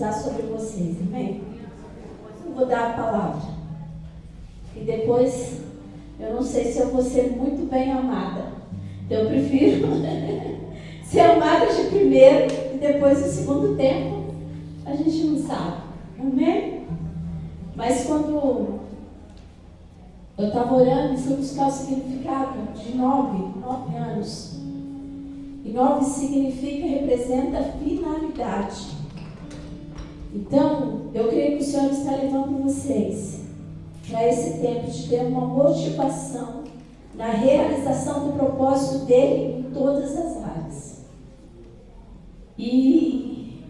profetizar sobre vocês, amém? Eu vou dar a palavra. E depois, eu não sei se eu vou ser muito bem amada. Então eu prefiro ser amada de primeiro e depois no segundo tempo, a gente não sabe, amém? Mas quando eu estava orando e fui buscar o significado de 9 anos. E 9 significa, representa finalidade. Então, eu creio que o Senhor está levando vocês para esse tempo de ter uma motivação na realização do propósito dele em todas as áreas. E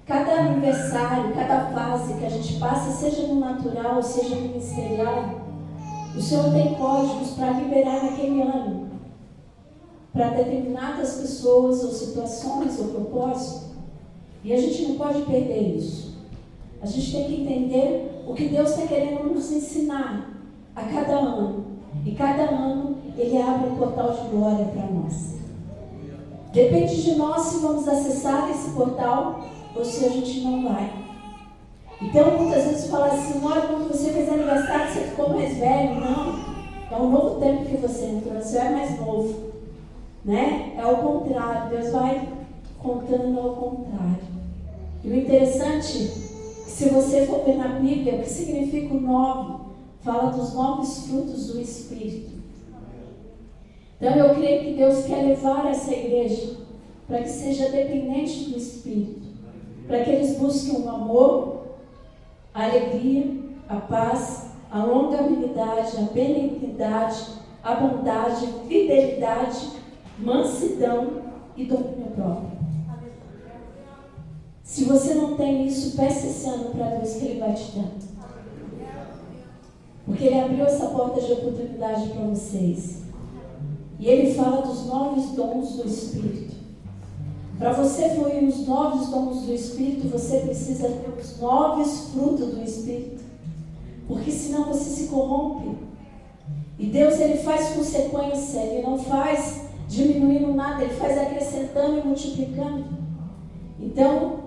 cada aniversário, cada fase que a gente passa, seja no natural, seja no ministerial, o Senhor tem códigos para liberar naquele ano, para determinadas pessoas ou situações ou propósitos. E a gente não pode perder isso. A gente tem que entender o que Deus está querendo nos ensinar a cada ano. E cada ano Ele abre um portal de glória para nós. Depende de nós se vamos acessar esse portal ou se a gente não vai. Então muitas vezes fala assim, olha, quando você fez aniversário, você ficou mais velho. Não, é um novo tempo que você entrou, você é mais novo, né? É o contrário, Deus vai contando ao contrário. E o interessante, se você for ver na Bíblia, o que significa o 9, fala dos 9 frutos do Espírito. Então eu creio que Deus quer levar essa igreja para que seja dependente do Espírito, para que eles busquem o amor, a alegria, a paz, a longanimidade, a benignidade, a bondade, fidelidade, mansidão e domínio próprio. Se você não tem isso, peça esse ano para Deus que Ele vai te dar. Porque Ele abriu essa porta de oportunidade para vocês. E Ele fala dos 9 dons do Espírito. Para você fluir nos 9 dons do Espírito, você precisa ter os 9 frutos do Espírito. Porque senão você se corrompe. E Deus, Ele faz consequência, Ele não faz diminuindo nada, Ele faz acrescentando e multiplicando. Então,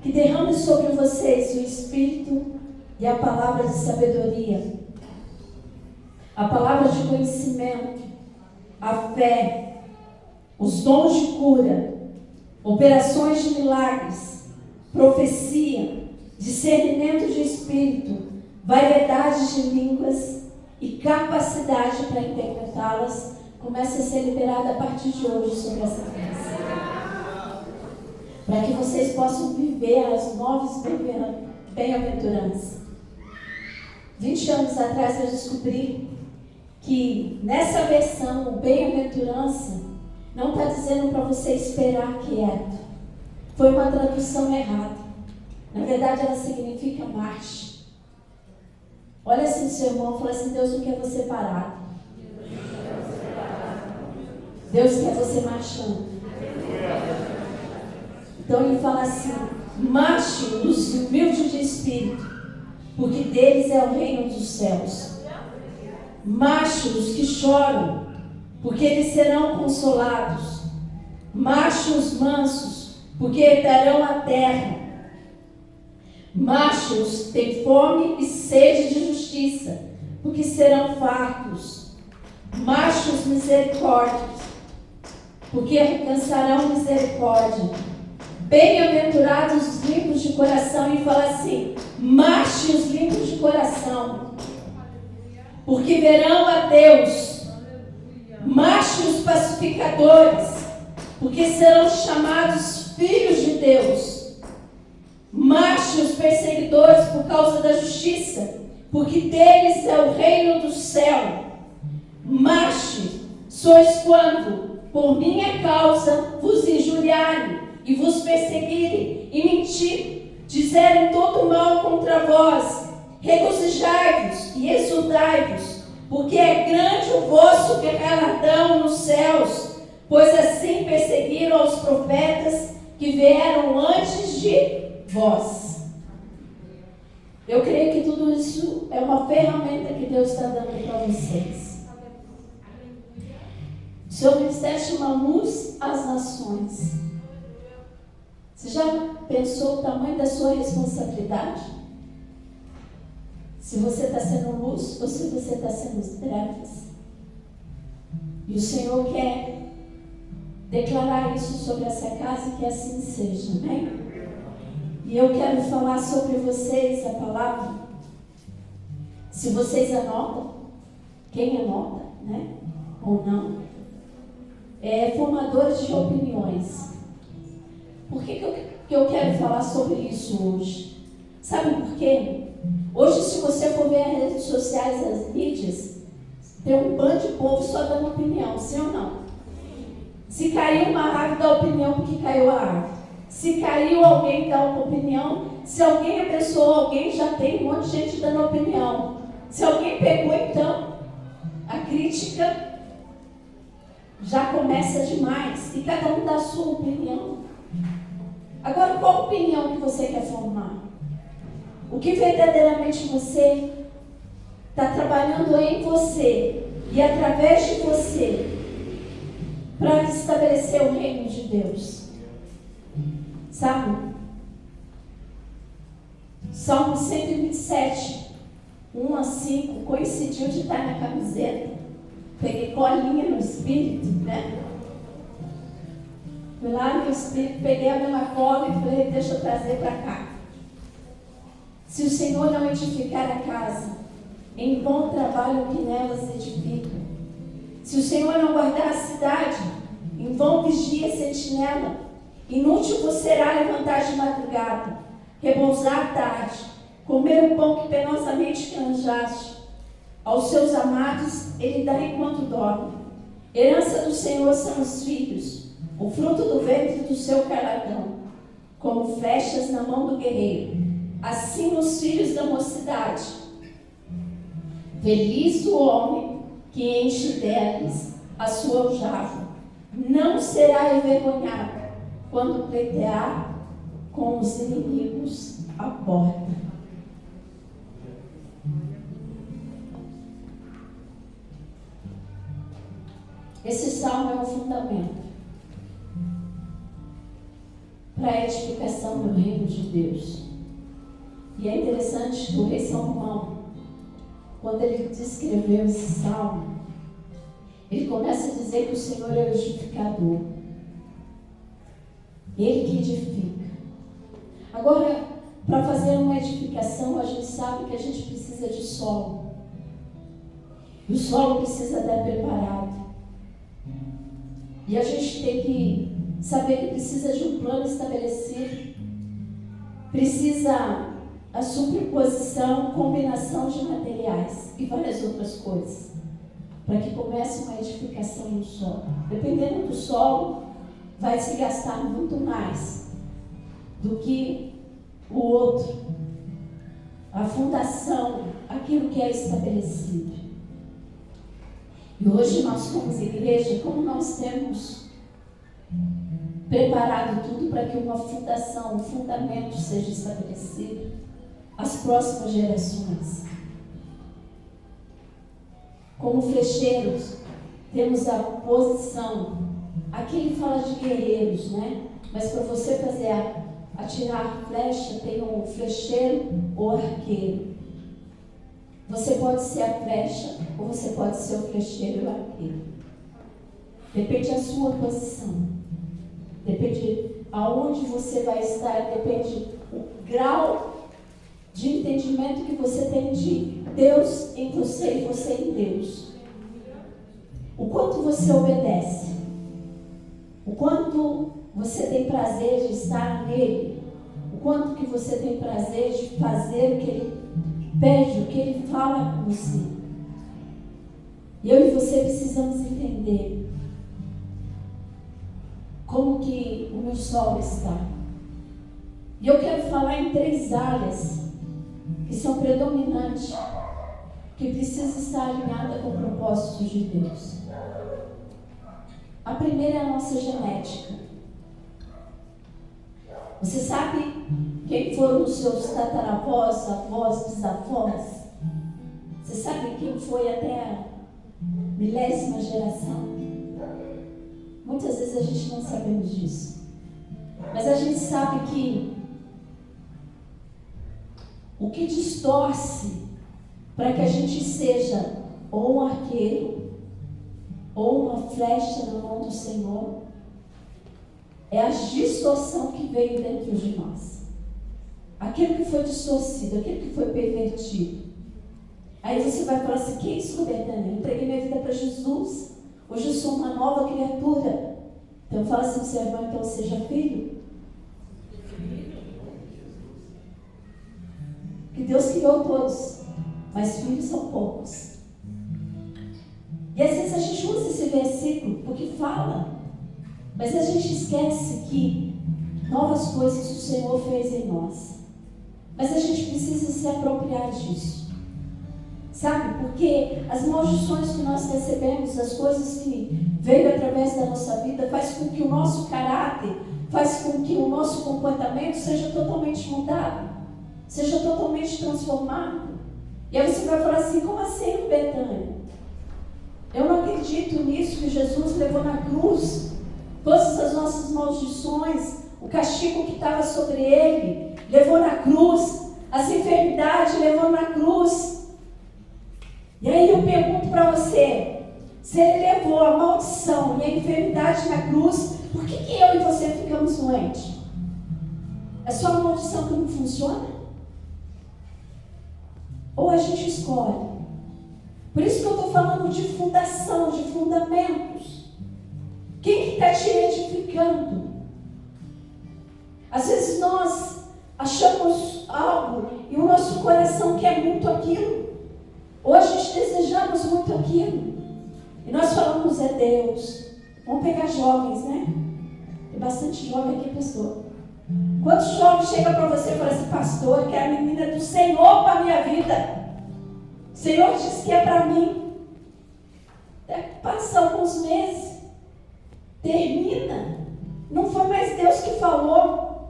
que derrame sobre vocês o Espírito e a palavra de sabedoria, a palavra de conhecimento, a fé, os dons de cura, operações de milagres, profecia, discernimento de espírito, variedade de línguas e capacidade para interpretá-las, começa a ser liberada a partir de hoje sobre essa terra. Para que vocês possam viver as 9 bem-aventuranças. 20 anos atrás eu descobri que nessa versão, o bem-aventurança não está dizendo para você esperar quieto. Foi uma tradução errada. Na verdade, ela significa marche. Olha assim o seu irmão e fala assim, Deus não quer você parado. Deus quer você marchando. Então ele fala assim, marche os humildes de espírito, porque deles é o reino dos céus. Marche os que choram, porque eles serão consolados. Marche os mansos, porque herdarão a terra. Marche os que têm fome e sede de justiça, porque serão fartos. Marche os misericórdios, porque alcançarão misericórdia. Bem-aventurados os limpos de coração, e fala assim, marche os limpos de coração, porque verão a Deus. Marche os pacificadores, porque serão chamados filhos de Deus. Marche os perseguidores por causa da justiça, porque deles é o reino do céu. Marche, sois quando, por minha causa, vos injuriarem, e vos perseguirem, e mentir, dizerem todo mal contra vós, regozijai-vos e exultai-vos, porque é grande o vosso galardão nos céus, pois assim perseguiram os profetas que vieram antes de vós. Eu creio que tudo isso é uma ferramenta que Deus está dando para vocês. O seu ministério chama Luz às Nações. Você já pensou o tamanho da sua responsabilidade? Se você está sendo luz ou se você está sendo trevas? E o Senhor quer declarar isso sobre essa casa e que assim seja, amém? E eu quero falar sobre vocês a palavra. Se vocês anotam, quem anota, né? Ou não? Formadores de opiniões. Por que eu quero falar sobre isso hoje? Sabe por quê? Hoje, se você for ver as redes sociais, as mídias, tem um bando de povo só dando opinião, sim ou não? Se caiu uma árvore, dá opinião porque caiu a árvore. Se caiu alguém, dá uma opinião. Se alguém abençoou alguém, já tem um monte de gente dando opinião. Se alguém pegou, então, a crítica já começa demais. E cada um dá a sua opinião. Agora, qual opinião que você quer formar? O que verdadeiramente você está trabalhando em você e através de você para estabelecer o reino de Deus? Sabe? Salmo 127, 1 a 5, coincidiu de estar na camiseta. Peguei colinha no espírito, né? Fui lá no espírito, peguei a mesma cola e falei, deixa eu trazer para cá. Se o Senhor não edificar a casa, em bom trabalho que nelas edifica. Se o Senhor não guardar a cidade, em vão vigia a sentinela. Inútil vos será levantar de madrugada, repousar à tarde, comer o pão que penosamente canjaste. Aos seus amados ele dá enquanto dorme. Herança do Senhor são os filhos, o fruto do ventre do seu galardão, como flechas na mão do guerreiro, assim os filhos da mocidade. Feliz o homem que enche deles a sua aljava, não será envergonhado quando pleitear com os inimigos à porta. Esse salmo é um fundamento para a edificação do reino de Deus. E é interessante que o rei Salomão, quando ele descreveu esse salmo, ele começa a dizer que o Senhor é o edificador. Ele que edifica. Agora, para fazer uma edificação, a gente sabe que a gente precisa de solo. E o solo precisa estar preparado. E a gente tem que saber que precisa de um plano estabelecido. Precisa a superposição, combinação de materiais e várias outras coisas, para que comece uma edificação no solo. Dependendo do solo, vai se gastar muito mais do que o outro. A fundação, aquilo que é estabelecido. E hoje nós, como igreja, como nós temos preparado tudo para que uma fundação, um fundamento seja estabelecido, as próximas gerações. Como flecheiros, temos a posição. Aqui ele fala de guerreiros, né? Mas para você fazer atirar a flecha, tem um flecheiro ou arqueiro. Você pode ser a flecha ou você pode ser o flecheiro ou o arqueiro. Depende da sua posição. Depende aonde você vai estar, depende do grau de entendimento que você tem de Deus em você e você em Deus. O quanto você obedece, o quanto você tem prazer de estar nele, o quanto que você tem prazer de fazer o que ele pede, o que ele fala com você. Eu e você precisamos entender como que o meu solo está. E eu quero falar em 3 áreas que são predominantes, que precisam estar alinhadas com o propósito de Deus. A primeira é a nossa genética. Você sabe quem foram os seus tataravós, avós, bisavós? Você sabe quem foi até a 10ª geração? Muitas vezes a gente não sabemos disso. Mas a gente sabe que o que distorce para que a gente seja ou um arqueiro ou uma flecha na mão do Senhor é a distorção que veio dentro de nós. Aquilo que foi distorcido, aquilo que foi pervertido. Aí você vai falar assim, que é isso, Betânia? Eu entreguei minha vida para Jesus. Hoje eu sou uma nova criatura. Então fala assim, seu irmão, então seja filho. Que Deus criou todos, mas filhos são poucos. E às vezes a gente usa esse versículo porque fala, mas a gente esquece que novas coisas o Senhor fez em nós. Mas a gente precisa se apropriar disso. Sabe? Porque as maldições que nós recebemos, as coisas que veio através da nossa vida, faz com que o nosso caráter, faz com que o nosso comportamento seja totalmente mudado, seja totalmente transformado. E aí você vai falar assim, como assim, Betânia? Eu não acredito nisso que Jesus levou na cruz todas as nossas maldições, o castigo que estava sobre ele, levou na cruz, as enfermidades levou na cruz. E aí eu pergunto para você, se ele levou a maldição e a enfermidade na cruz, por que eu e você ficamos doentes? É só uma maldição que não funciona? Ou a gente escolhe? Por isso que eu estou falando de fundação, de fundamentos. Quem que está te edificando? Às vezes nós achamos algo e o nosso coração quer muito aquilo. Hoje desejamos muito aquilo. E nós falamos, é Deus. Vamos pegar jovens, né? Tem bastante jovem aqui, pastor. Quantos jovens chegam para você e falam assim, pastor, que é a menina do Senhor para a minha vida. O Senhor disse que é para mim. Passa alguns meses. Termina. Não foi mais Deus que falou.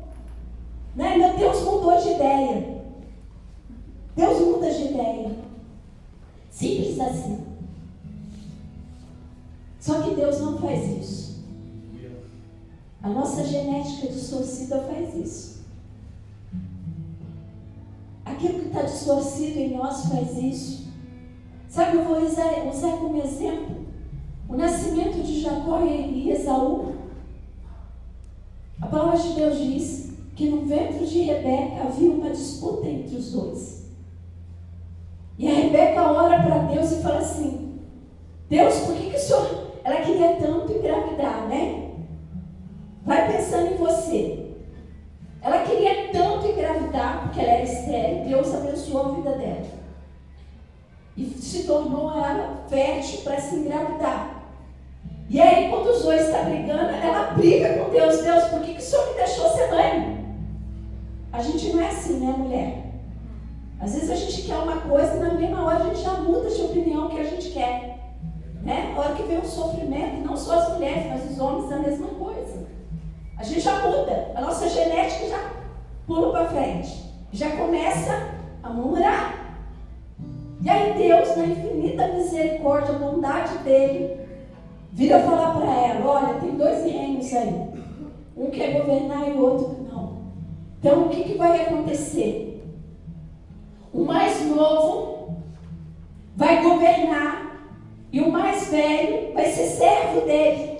Né? Meu Deus mudou de ideia. Deus muda de ideia. Simples assim. Só que Deus não faz isso. A nossa genética distorcida faz isso. Aquilo que está distorcido em nós faz isso. Sabe, eu vou usar como exemplo o nascimento de Jacó e Esaú. A palavra de Deus diz que no ventre de Rebeca havia uma disputa entre os dois. E a Rebeca ora para Deus e fala assim, Deus, por que o Senhor... Ela queria tanto engravidar, né? Vai pensando em você. Ela queria tanto engravidar, porque ela era estéril, Deus abençoou a vida dela. E se tornou ela fértil para se engravidar. E aí, quando os dois estão brigando, ela briga com Deus. Deus, por que o Senhor me deixou ser mãe? A gente não é assim, né, mulher? Às vezes a gente quer uma coisa e na mesma hora a gente já muda de opinião que a gente quer. Né? A hora que vem o sofrimento, não só as mulheres, mas os homens, a mesma coisa. A gente já muda, a nossa genética já pula para frente, já começa a murmurar. E aí Deus, na infinita misericórdia, bondade dele, vira falar para ela, olha, tem dois reinos aí, um quer governar e o outro não. Então o que vai acontecer? O mais novo vai governar e o mais velho vai ser servo dele.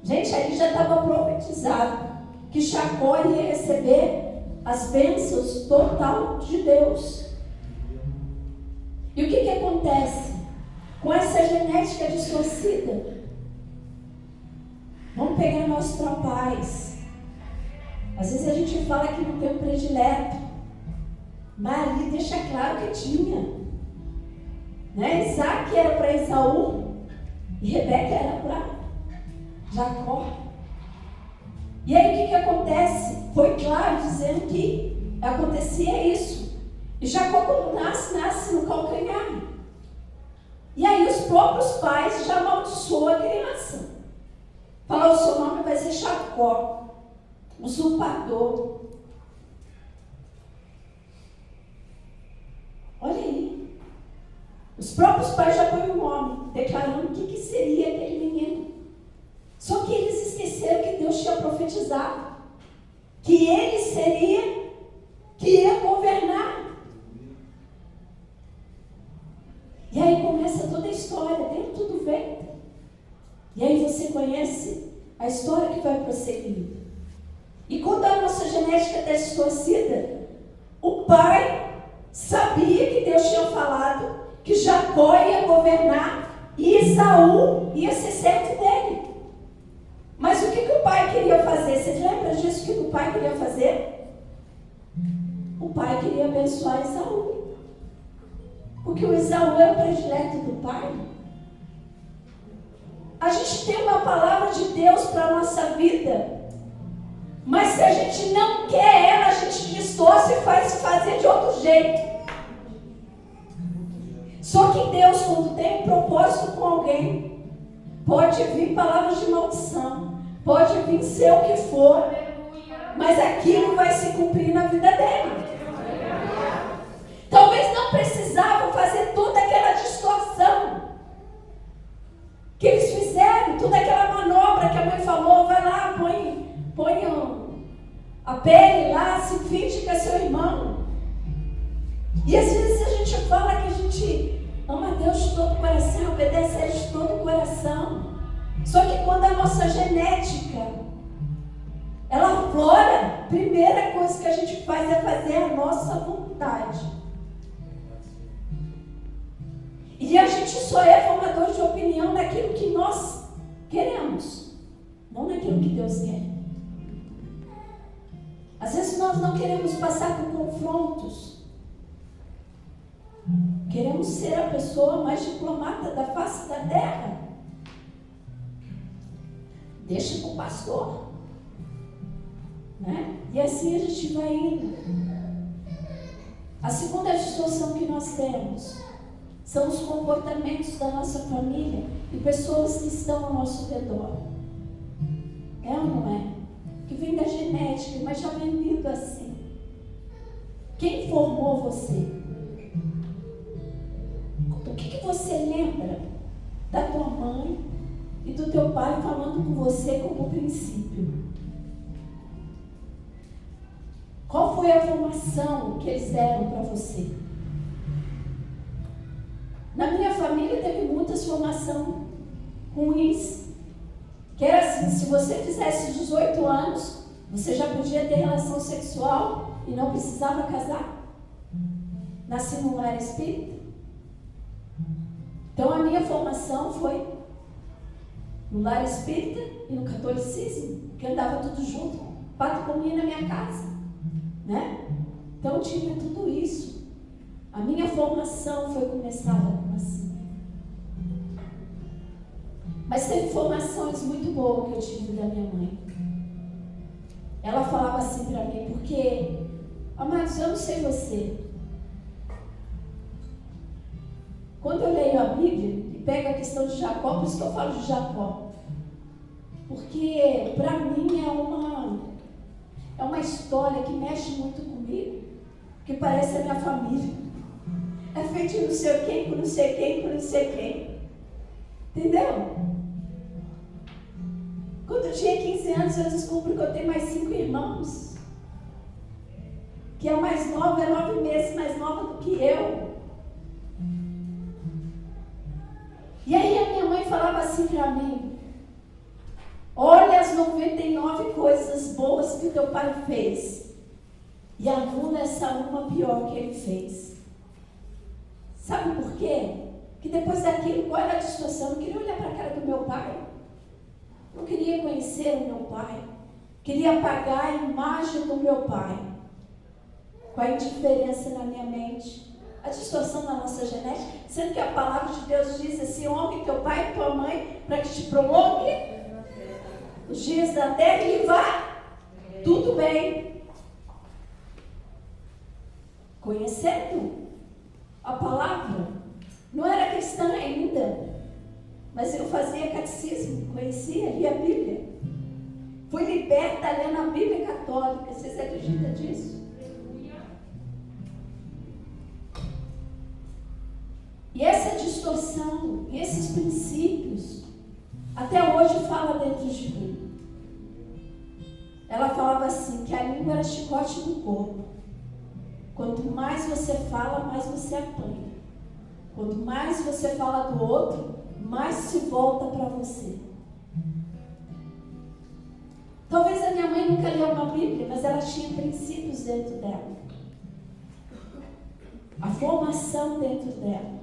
Gente, ali já estava profetizado que Jacó ia receber as bênçãos total de Deus. E o que acontece com essa genética distorcida? Vamos pegar nossos papais. Às vezes a gente fala que não tem um predileto, mas ali deixa claro que tinha. Né? Isaac era para Esaú e Rebeca era para Jacó. E aí o que acontece? Foi claro dizendo que acontecia isso. E Jacó, quando nasce no calcanhar. E aí os próprios pais já amaldiçoam a criança. Falar, o seu nome vai ser Jacó, usurpador. Olha aí. Os próprios pais já põem o nome, declarando o que seria aquele menino. Só que eles esqueceram que Deus tinha profetizado. que ele seria, que ia governar. E aí começa toda a história, dentro do ventre. E aí você conhece a história que vai prosseguir. E quando a nossa genética está distorcida, o pai sabia que Deus tinha falado que Jacó ia governar e Esaú ia ser servo dele. Mas o que o pai queria fazer? Você lembra disso que o pai queria fazer? O pai queria abençoar Esaú. Porque o Esaú era o predileto do pai. A gente tem uma palavra de Deus para a nossa vida. Mas se a gente não quer ela, a gente distorce e faz fazer de outro jeito. Só que Deus, quando tem um propósito com alguém, pode vir palavras de maldição, pode vir ser o que for, mas aquilo vai se cumprir na vida dele. Talvez não precisava fazer toda aquela distorção que eles fizeram, toda aquela manobra que a mãe falou, vai lá, põe a pele lá, se finge que é seu irmão. E às vezes a gente fala que a gente ama a Deus de todo o coração, obedece a Ele de todo o coração. Só que quando a nossa genética, ela aflora, a primeira coisa que a gente faz é fazer a nossa vontade. E a gente só é formador de opinião naquilo que nós queremos, não naquilo que Deus quer. Às vezes nós não queremos passar por confrontos. Queremos ser a pessoa mais diplomata da face da terra. Deixa com o pastor. Né? E assim a gente vai indo. A segunda distorção que nós temos são os comportamentos da nossa família e pessoas que estão ao nosso redor. É ou não é? Que vem da genética, mas já vem vindo assim. Quem formou você? O que você lembra da tua mãe e do teu pai falando com você como princípio? Qual foi a formação que eles deram para você? Na minha família teve muitas formações ruins. Que era assim, se você fizesse 18 anos, você já podia ter relação sexual e não precisava casar. Nasci num lar espírita. Então a minha formação foi no lar espírita e no catolicismo, que andava tudo junto, pato comia na minha casa, né? Então tinha tudo isso. A minha formação foi começada assim. Mas teve formações muito boas que eu tive da minha mãe. Ela falava assim para mim, porque, amados, eu não sei você. Quando eu leio a Bíblia e pego a questão de Jacó, por isso que eu falo de Jacó. Porque para mim é uma história que mexe muito comigo, que parece a minha família. É feito de não sei quem, por não sei quem, por não sei quem. Entendeu? Quando eu tinha 15 anos, eu descubro que eu tenho mais 5 irmãos. Que a mais nova é 9 meses mais nova do que eu. E aí a minha mãe falava assim para mim: olha as 99 coisas boas que o teu pai fez. E anula essa uma pior que ele fez. Sabe por quê? Que depois daquilo, qual era a distorção? Eu não queria olhar para a cara do meu pai. Eu queria conhecer o meu pai. Queria apagar a imagem do meu pai. Com a indiferença na minha mente. A distorção da nossa genética. Sendo que a palavra de Deus diz assim: honre teu pai e tua mãe para que te prolongue os dias da terra e vá tudo bem. Conhecendo a palavra. Não era cristã ainda. Mas eu fazia catecismo, conhecia, lia a Bíblia. Fui liberta lendo a Bíblia católica. Vocês acreditam disso? E essa distorção, e esses princípios, até hoje fala dentro de mim. ela falava assim, que a língua era chicote do corpo. Quanto mais você fala, mais você apanha. Quanto mais você fala do outro, mais se volta para você. Talvez a minha mãe nunca leu uma Bíblia, mas ela tinha princípios dentro dela. A formação dentro dela.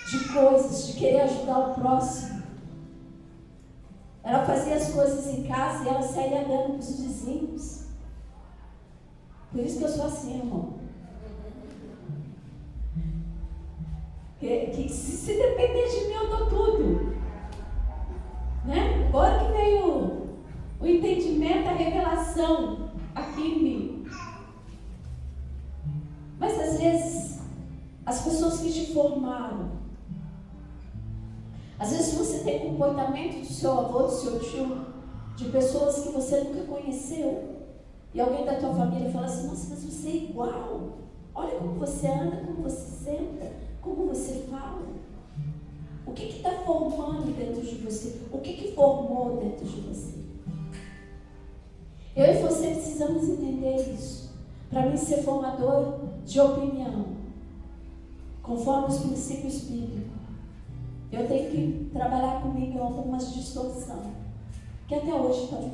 De coisas, de querer ajudar o próximo. Ela fazia as coisas em casa e ela saía dando para os vizinhos. Por isso que eu sou assim, irmão. Que se depender de mim, eu dou tudo. Né? Agora que veio o entendimento, a revelação aqui em mim. Mas às vezes, as pessoas que te formaram, às vezes você tem comportamento do seu avô, do seu tio, de pessoas que você nunca conheceu, e alguém da tua família fala assim, nossa, mas você é igual. Olha como você anda, como você senta, como você fala. O que está formando dentro de você? O que formou dentro de você? Eu e você precisamos entender isso. Para mim ser formador de opinião, conforme os princípios bíblicos, eu tenho que trabalhar comigo em algumas distorções, que até hoje estou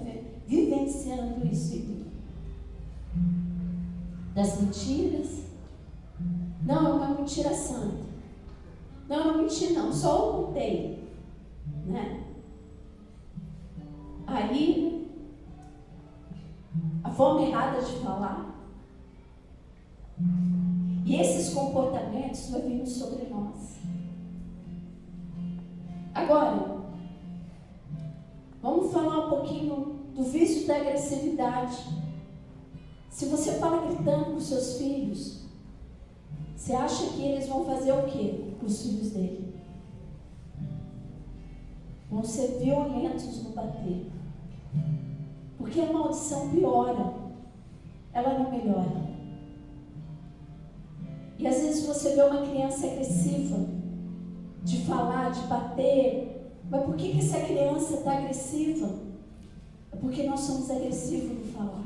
vivenciando isso em mim. Das mentiras. Não, é uma mentira santa. Não, não menti não, só ocultei. Né? Aí, a forma errada de falar. E esses comportamentos vão vindo sobre nós. Agora, vamos falar um pouquinho do vício da agressividade. Se você fala gritando com seus filhos, você acha que eles vão fazer o quê com os filhos dele? Vão ser violentos no bater. Porque a maldição piora, ela não melhora. E às vezes você vê uma criança agressiva, de falar, de bater. Mas por que essa criança está agressiva? É porque nós somos agressivos no falar.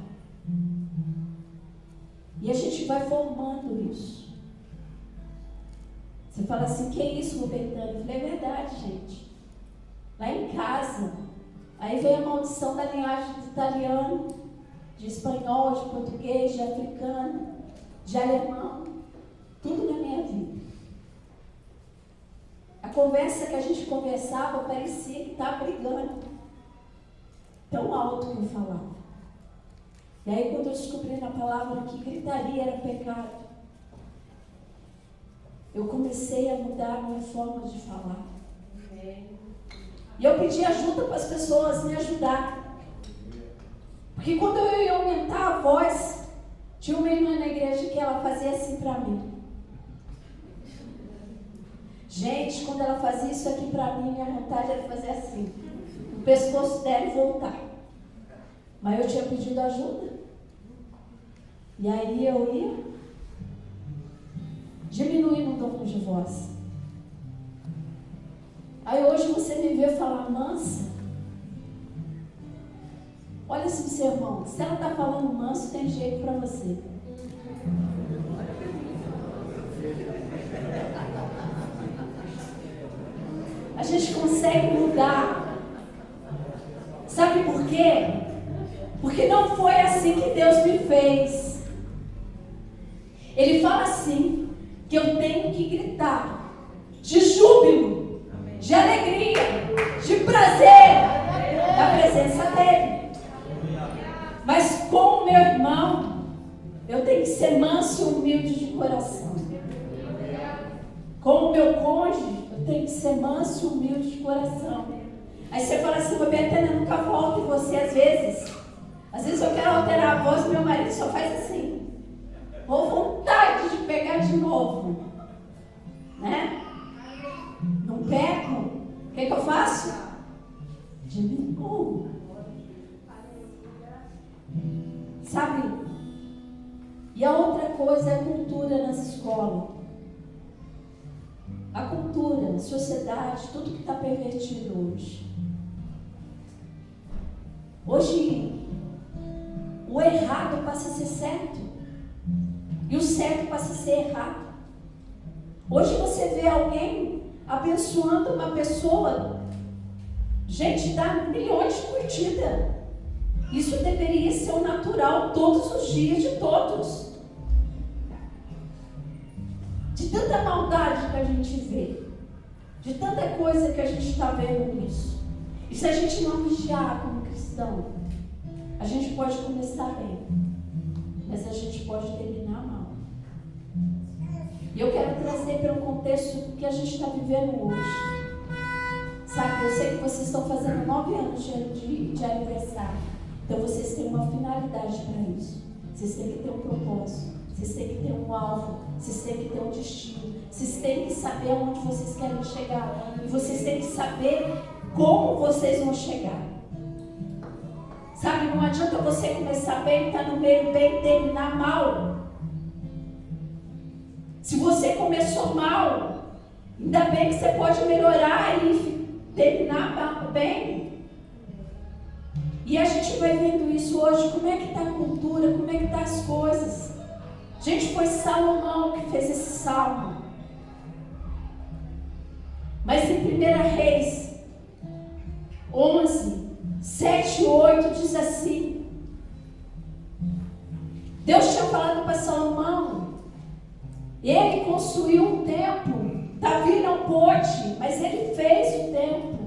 E a gente vai formando isso. Você fala assim, que é isso, Robertano? Eu falei, é verdade, gente. Lá em casa, aí veio a maldição da linhagem de italiano, de espanhol, de português, de africano, de alemão. Tudo na minha vida. A conversa que a gente conversava parecia que estava brigando. Tão alto que eu falava. E aí quando eu descobri na palavra que gritaria era pecado, eu comecei a mudar a minha forma de falar. E eu pedi ajuda para as pessoas me ajudar. Porque quando eu ia aumentar a voz, tinha uma irmã na igreja que ela fazia assim para mim. Gente, quando ela fazia isso aqui para mim, minha vontade era fazer assim. O pescoço dela e voltar. Mas eu tinha pedido ajuda. E aí eu ia diminuindo o tom de voz. Aí hoje você me vê falar mansa. Olha assim pro seu irmão. Se ela está falando manso, tem jeito para você. A gente consegue mudar. Sabe por quê? Porque não foi assim que Deus me fez. Ele fala assim, que eu tenho que gritar de júbilo, de alegria, de prazer, na presença dele. Mas com o meu irmão, eu tenho que ser manso e humilde de coração. Com o meu cônjuge, eu tenho que ser manso e humilde de coração. Aí você fala assim, Roberta, eu nunca volto em você às vezes. Às vezes eu quero alterar a voz, meu marido só faz assim. Ou vontade de pegar de novo. Né? Não pego. O que eu faço? Diminuo. Sabe? E a outra coisa é a cultura nas escolas. A cultura, a sociedade, tudo que está pervertido hoje. Hoje, passa a ser certo. E o certo passa a ser errado. Hoje você vê alguém abençoando uma pessoa, gente, dá milhões de curtidas. Isso deveria ser o natural todos os dias de todos. De tanta maldade que a gente vê, de tanta coisa que a gente está vendo nisso. E se a gente não vigiar como cristão, a gente pode começar bem, mas a gente pode terminar mal. E eu quero trazer para o contexto que a gente está vivendo hoje. Sabe, eu sei que vocês estão fazendo 9 anos de aniversário. Então vocês têm uma finalidade para isso. Vocês têm que ter um propósito. Vocês têm que ter um alvo. Vocês têm que ter um destino. Vocês têm que saber aonde vocês querem chegar. E vocês têm que saber como vocês vão chegar. Sabe, não adianta você começar bem, estar no meio bem e terminar mal. Se você começou mal, ainda bem que você pode melhorar e terminar bem. E a gente vai vendo isso hoje, como é que está a cultura, como é que estão as coisas. Gente, foi Salomão que fez esse salmo. Mas em 1 Reis 11, 7 e 8 diz assim: Deus tinha falado para Salomão, ele construiu um templo. Davi não pôde, mas ele fez o templo.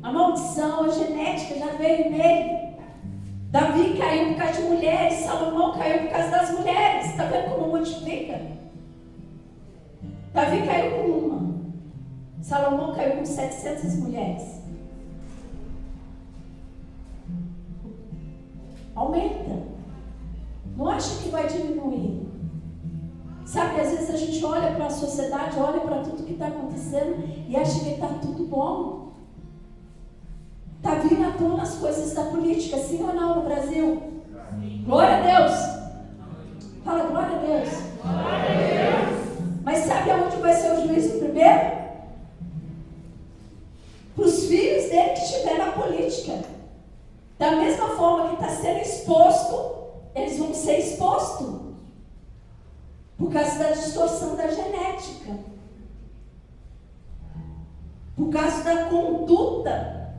A maldição, a genética já veio nele. Davi caiu por causa de mulheres, Salomão caiu por causa das mulheres. Está vendo como multiplica? Davi caiu com uma, Salomão caiu com 700 mulheres. Aumenta. Não acha que vai diminuir. Sabe, às vezes a gente olha para a sociedade, olha para tudo que está acontecendo e acha que está tudo bom. Está vindo à tona as coisas da política, sim ou não, no Brasil? Glória a Deus. Fala, glória a Deus. Glória a Deus. Mas sabe aonde vai ser o juízo primeiro? Para os filhos dele que estiver na política. Da mesma forma que está sendo exposto, eles vão ser expostos. Por causa da distorção da genética. Por causa da conduta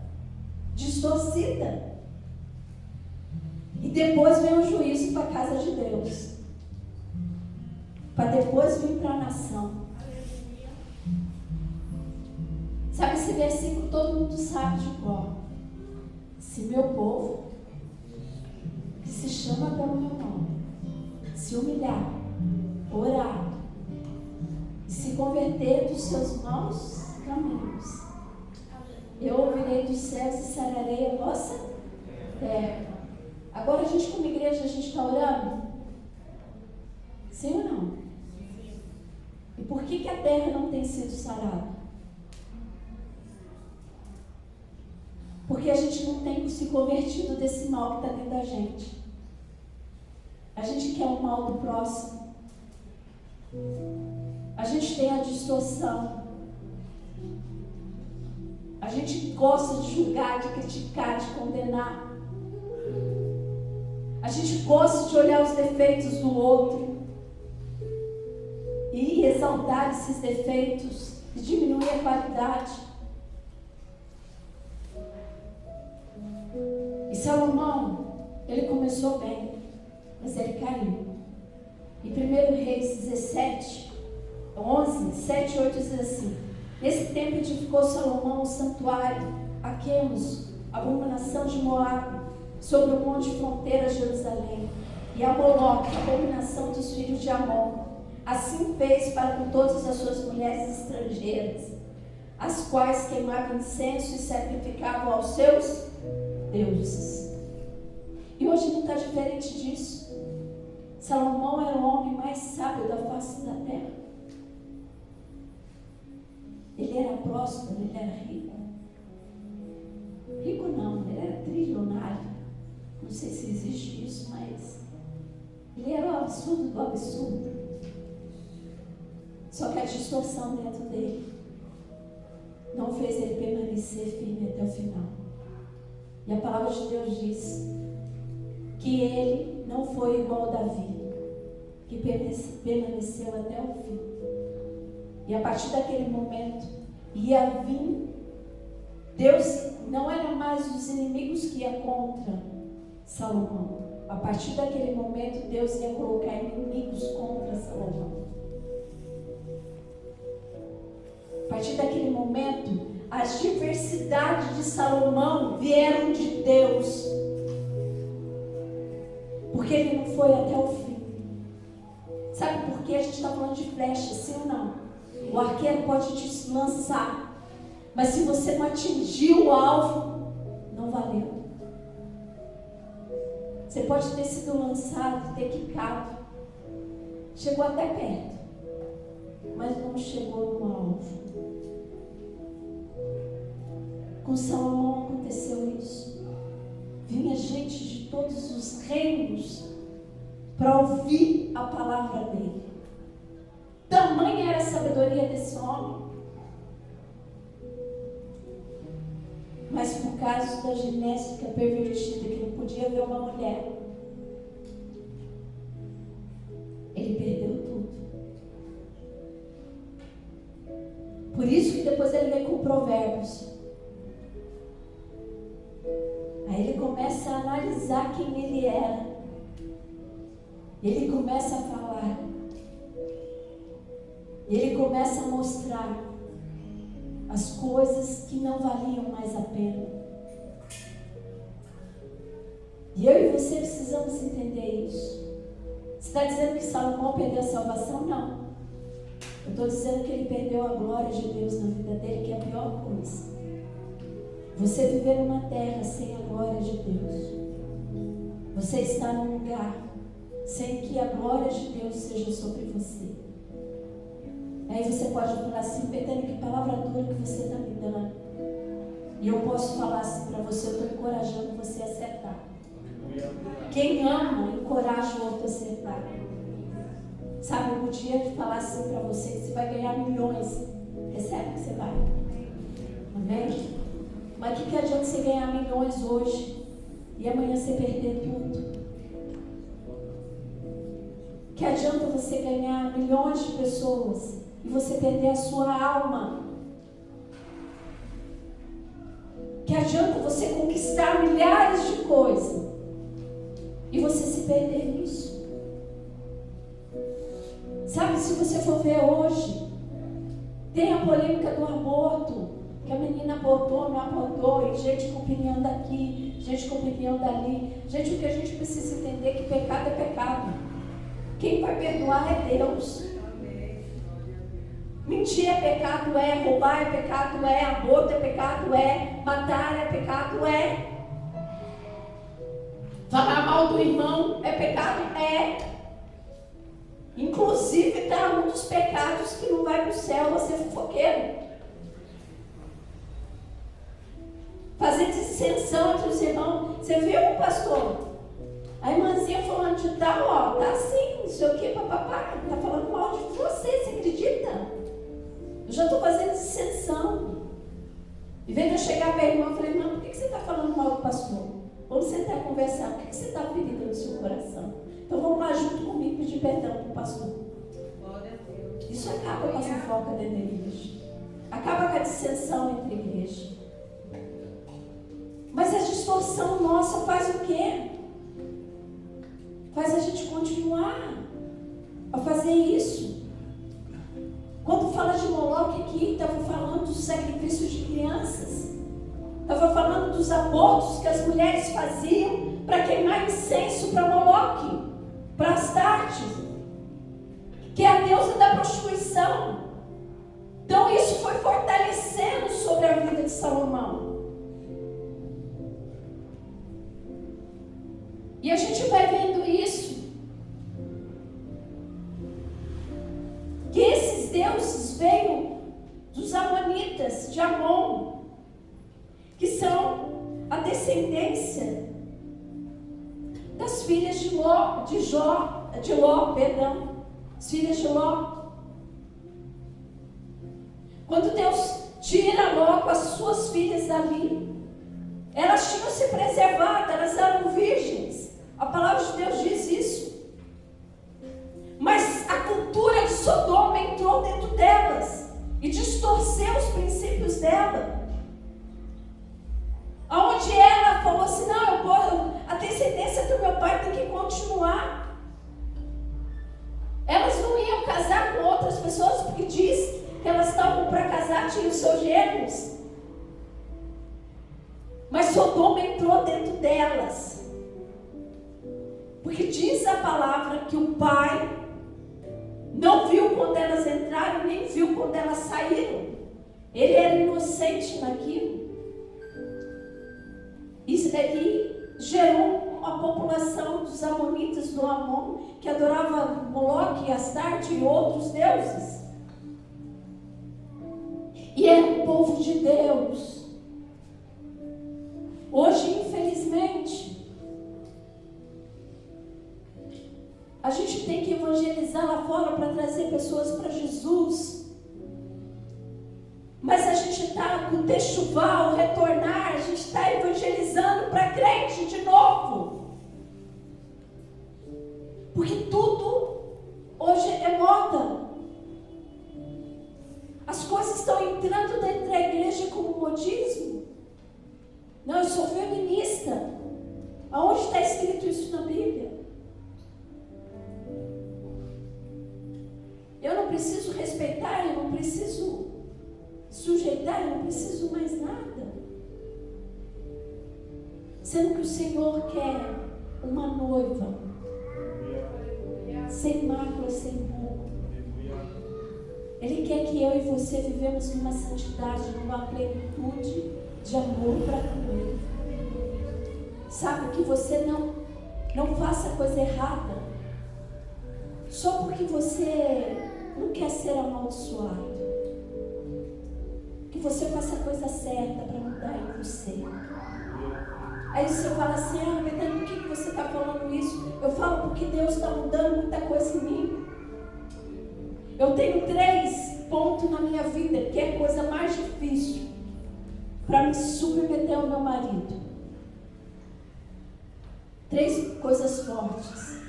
distorcida. E depois vem o juízo para a casa de Deus. Para depois vir para a nação. Sabe esse versículo todo mundo sabe de cor. Se meu povo, que se chama pelo meu nome, se humilhar, orar e se converter dos seus maus caminhos, eu ouvirei dos céus e sararei a vossa terra. Agora a gente como igreja, a gente está orando? Sim ou não? E por que a terra não tem sido sarada? Porque a gente não tem se convertido desse mal que está dentro da gente. A gente quer o mal do próximo. A gente tem a distorção. A gente gosta de julgar, de criticar, de condenar. A gente gosta de olhar os defeitos do outro e exaltar esses defeitos e diminuir a qualidade. E Salomão, ele começou bem, mas ele caiu. Em 1 Reis 17, 11, 7 e 8 diz assim: Nesse tempo edificou Salomão o santuário a Quemos, abominação de Moabe, sobre o monte fronteira de Jerusalém, e a Moloque, abominação dos filhos de Amon. Assim fez para com todas as suas mulheres estrangeiras, as quais queimavam incenso e sacrificavam aos seus deuses. E hoje não está diferente disso. Salomão era o homem mais sábio da face da terra. Ele era próspero, ele era rico. Rico não, ele era trilionário. Não sei se existe isso, mas ele era o absurdo do absurdo. Só que a distorção dentro dele não fez ele permanecer firme até o final. E a palavra de Deus diz que ele não foi igual a Davi, que permaneceu até o fim. E a partir daquele momento ia vir, Deus não era mais os inimigos que iam contra Salomão. A partir daquele momento Deus ia colocar inimigos contra Salomão. A partir daquele momento, as diversidades de Salomão vieram de Deus, porque ele não foi até o fim. Sabe por que a gente está falando de flecha, sim ou não? O arqueiro pode te lançar, mas se você não atingiu o alvo, não valeu. Você pode ter sido lançado, ter quicado, chegou até perto, mas não chegou no alvo. Com Salomão aconteceu isso. Vinha gente de todos os reinos para ouvir a palavra dele. Tamanha era a sabedoria desse homem. Mas por causa da genética pervertida, que não podia ver uma mulher, ele perdeu tudo. Por isso que depois ele vem com Provérbios. Aí ele começa a analisar quem ele era. Ele começa a falar. Ele começa a mostrar as coisas que não valiam mais a pena. E eu e você precisamos entender isso. Você está dizendo que Salomão perdeu a salvação? Não. Eu estou dizendo que ele perdeu a glória de Deus na vida dele, que é a pior coisa. Você viver numa terra sem a glória de Deus. Você está num lugar sem que a glória de Deus seja sobre você. Aí você pode falar assim: Betânia, que palavra dura que você está me dando. E eu posso falar assim para você: eu estou encorajando você a acertar. Quem ama, encoraja o outro a acertar. Sabe, eu podia falar assim para você que você vai ganhar milhões. Recebe que você vai. Amém? Mas o que adianta você ganhar milhões hoje e amanhã você perder tudo? Que adianta você ganhar milhões de pessoas e você perder a sua alma? Que adianta você conquistar milhares de coisas e você se perder nisso? Sabe, se você for ver hoje, tem a polêmica do aborto, que a menina abortou, não abortou, e gente com opinião daqui, gente com opinião dali. Gente, o que a gente precisa entender é que pecado é pecado. Quem vai perdoar é Deus. Mentir é pecado, roubar é pecado, aborto é pecado, matar é pecado, falar mal do irmão é pecado, Inclusive está um dos pecados que não vai para o céu, você fofoqueiro. Fazer dissensão entre os irmãos. Você viu, pastor? A irmãzinha falando de tal, tá assim, não sei o que, papapá, tá falando mal de você acredita? Eu já estou fazendo dissensão. Em vez de eu chegar para a irmã, eu falei: irmã, por que você está falando mal do pastor? Vamos sentar e conversar, por que você está ferida no seu coração? Então vamos lá junto comigo pedir perdão para o pastor. Isso acaba com a fofoca dentro da igreja. Acaba com a dissensão entre a igreja. Mas a distorção nossa faz o quê? Faz a gente continuar a fazer isso. Quando fala de Moloque aqui, estava falando dos sacrifícios de crianças. Estava falando dos abortos que as mulheres faziam para queimar incenso para Moloque, para Astarte, que é a deusa da prostituição. Então isso foi fortalecendo sobre a vida de Salomão. E a gente vai vendo isso. Que esses deuses veio dos amonitas, de Amon, que são a descendência das filhas de Ló, as filhas de Ló. Quando Deus tira Ló com as suas filhas dali, elas tinham se preservado, elas eram virgens. A palavra de Deus diz isso. Mas a cultura de Sodoma entrou dentro delas e distorceu os princípios dela. Aonde ela falou assim, não, a descendência do meu pai tem que continuar. Elas não iam casar com outras pessoas porque diz que elas estavam para casar, tinham os seus gêmeos. Mas Sodoma entrou dentro delas. Porque diz a palavra que o pai não viu quando elas entraram, nem viu quando elas saíram. Ele era inocente naquilo. Isso daí gerou uma população dos amonitas do Amon, que adorava Moloque, Astarte e outros deuses. E era o povo de Deus. Hoje, infelizmente, a gente tem que evangelizar lá fora para trazer pessoas para Jesus. Mas a gente está com o Techuvá, retornar, a gente está evangelizando para crente de novo. Porque tudo hoje é moda. As coisas estão entrando dentro da igreja como modismo. Não, eu sou feminista. Aonde está escrito isso na Bíblia? Eu não preciso respeitar, eu não preciso sujeitar, eu não preciso mais nada. Sendo que o Senhor quer uma noiva sem mácula, sem rumo. Ele quer que eu e você vivemos numa santidade, numa plenitude de amor para com Ele. Sabe, que você não faça coisa errada só porque você não quer ser amaldiçoado. Que você faça a coisa certa para mudar em você. Aí você fala assim, Betânia, por que você está falando isso? Eu falo porque Deus está mudando muita coisa em mim. Eu tenho 3 pontos na minha vida que é a coisa mais difícil para me submeter ao meu marido. 3 coisas fortes.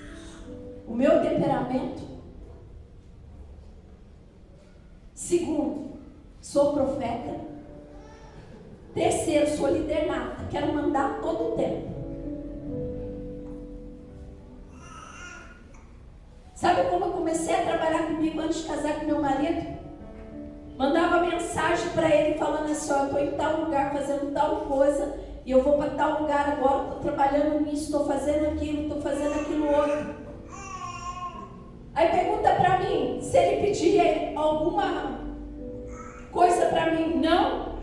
O meu temperamento. Segundo, sou profeta. Terceiro, sou líder nata. Quero mandar todo o tempo. Sabe como eu comecei a trabalhar comigo antes de casar com meu marido? Mandava mensagem para ele falando assim, eu estou em tal lugar fazendo tal coisa e eu vou para tal lugar agora, estou trabalhando nisso, estou fazendo aquilo, estou fazendo aquilo outro. Aí pergunta para mim se ele pedia alguma coisa para mim. Não.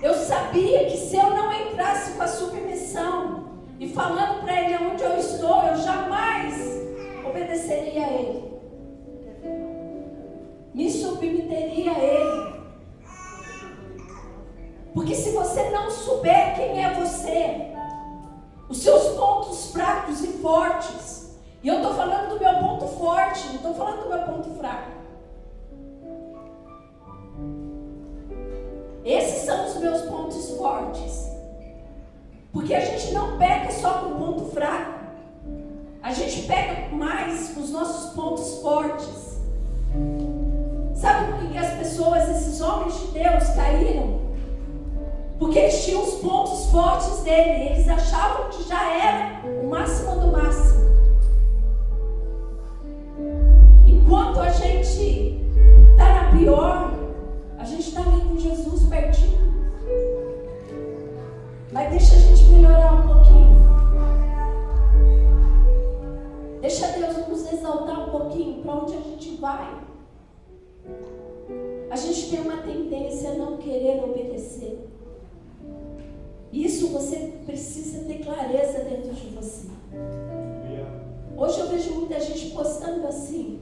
Eu sabia que se eu não entrasse com a submissão e falando para ele onde eu estou, eu jamais obedeceria a ele. Me submeteria a ele. Porque se você não souber quem é você, os seus pontos fracos e fortes, e eu estou falando do meu ponto forte, não estou falando do meu ponto fraco. Esses são os meus pontos fortes. Porque a gente não peca só com o ponto fraco. A gente peca mais com os nossos pontos fortes. Sabe por que as pessoas, esses homens de Deus, caíram? Porque eles tinham os pontos fortes dele. Eles achavam que já era o máximo do máximo. Enquanto a gente está na pior, a gente está ali com Jesus pertinho. Mas deixa a gente melhorar um pouquinho. Deixa Deus nos exaltar um pouquinho para onde a gente vai. A gente tem uma tendência a não querer obedecer. Isso você precisa ter clareza dentro de você. Hoje eu vejo muita gente postando assim.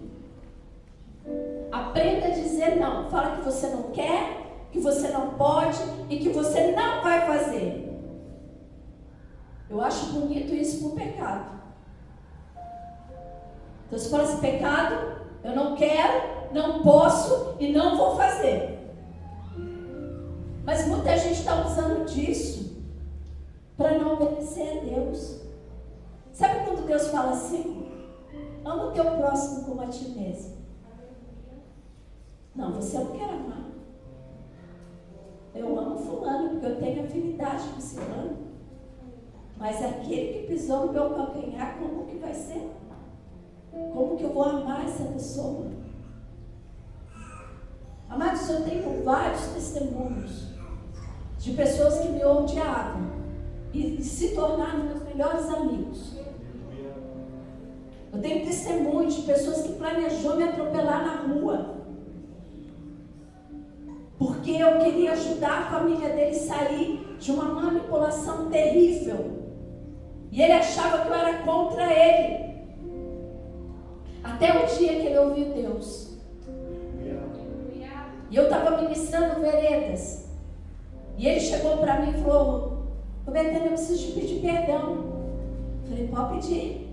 Aprenda a dizer não. Fala que você não quer, que você não pode e que você não vai fazer. Eu acho bonito isso pro pecado. Então se fala assim, pecado, eu não quero, não posso e não vou fazer. Mas muita gente está usando disso para não obedecer a Deus. Sabe quando Deus fala assim? Ama o teu próximo como a ti mesmo. Não, você não quer amar. Eu amo fulano porque eu tenho afinidade com esse fulano. Mas aquele que pisou no meu calcanhar, como que vai ser? Como que eu vou amar essa pessoa? Amados, eu tenho vários testemunhos de pessoas que me odiavam e se tornaram meus melhores amigos. Eu tenho testemunho de pessoas que planejou me atropelar na rua, porque eu queria ajudar a família dele a sair de uma manipulação terrível. E ele achava que eu era contra ele. Até o dia que ele ouviu Deus. E eu estava ministrando veredas. E ele chegou para mim e falou: Betânia, eu preciso te pedir perdão. Eu falei: pode pedir.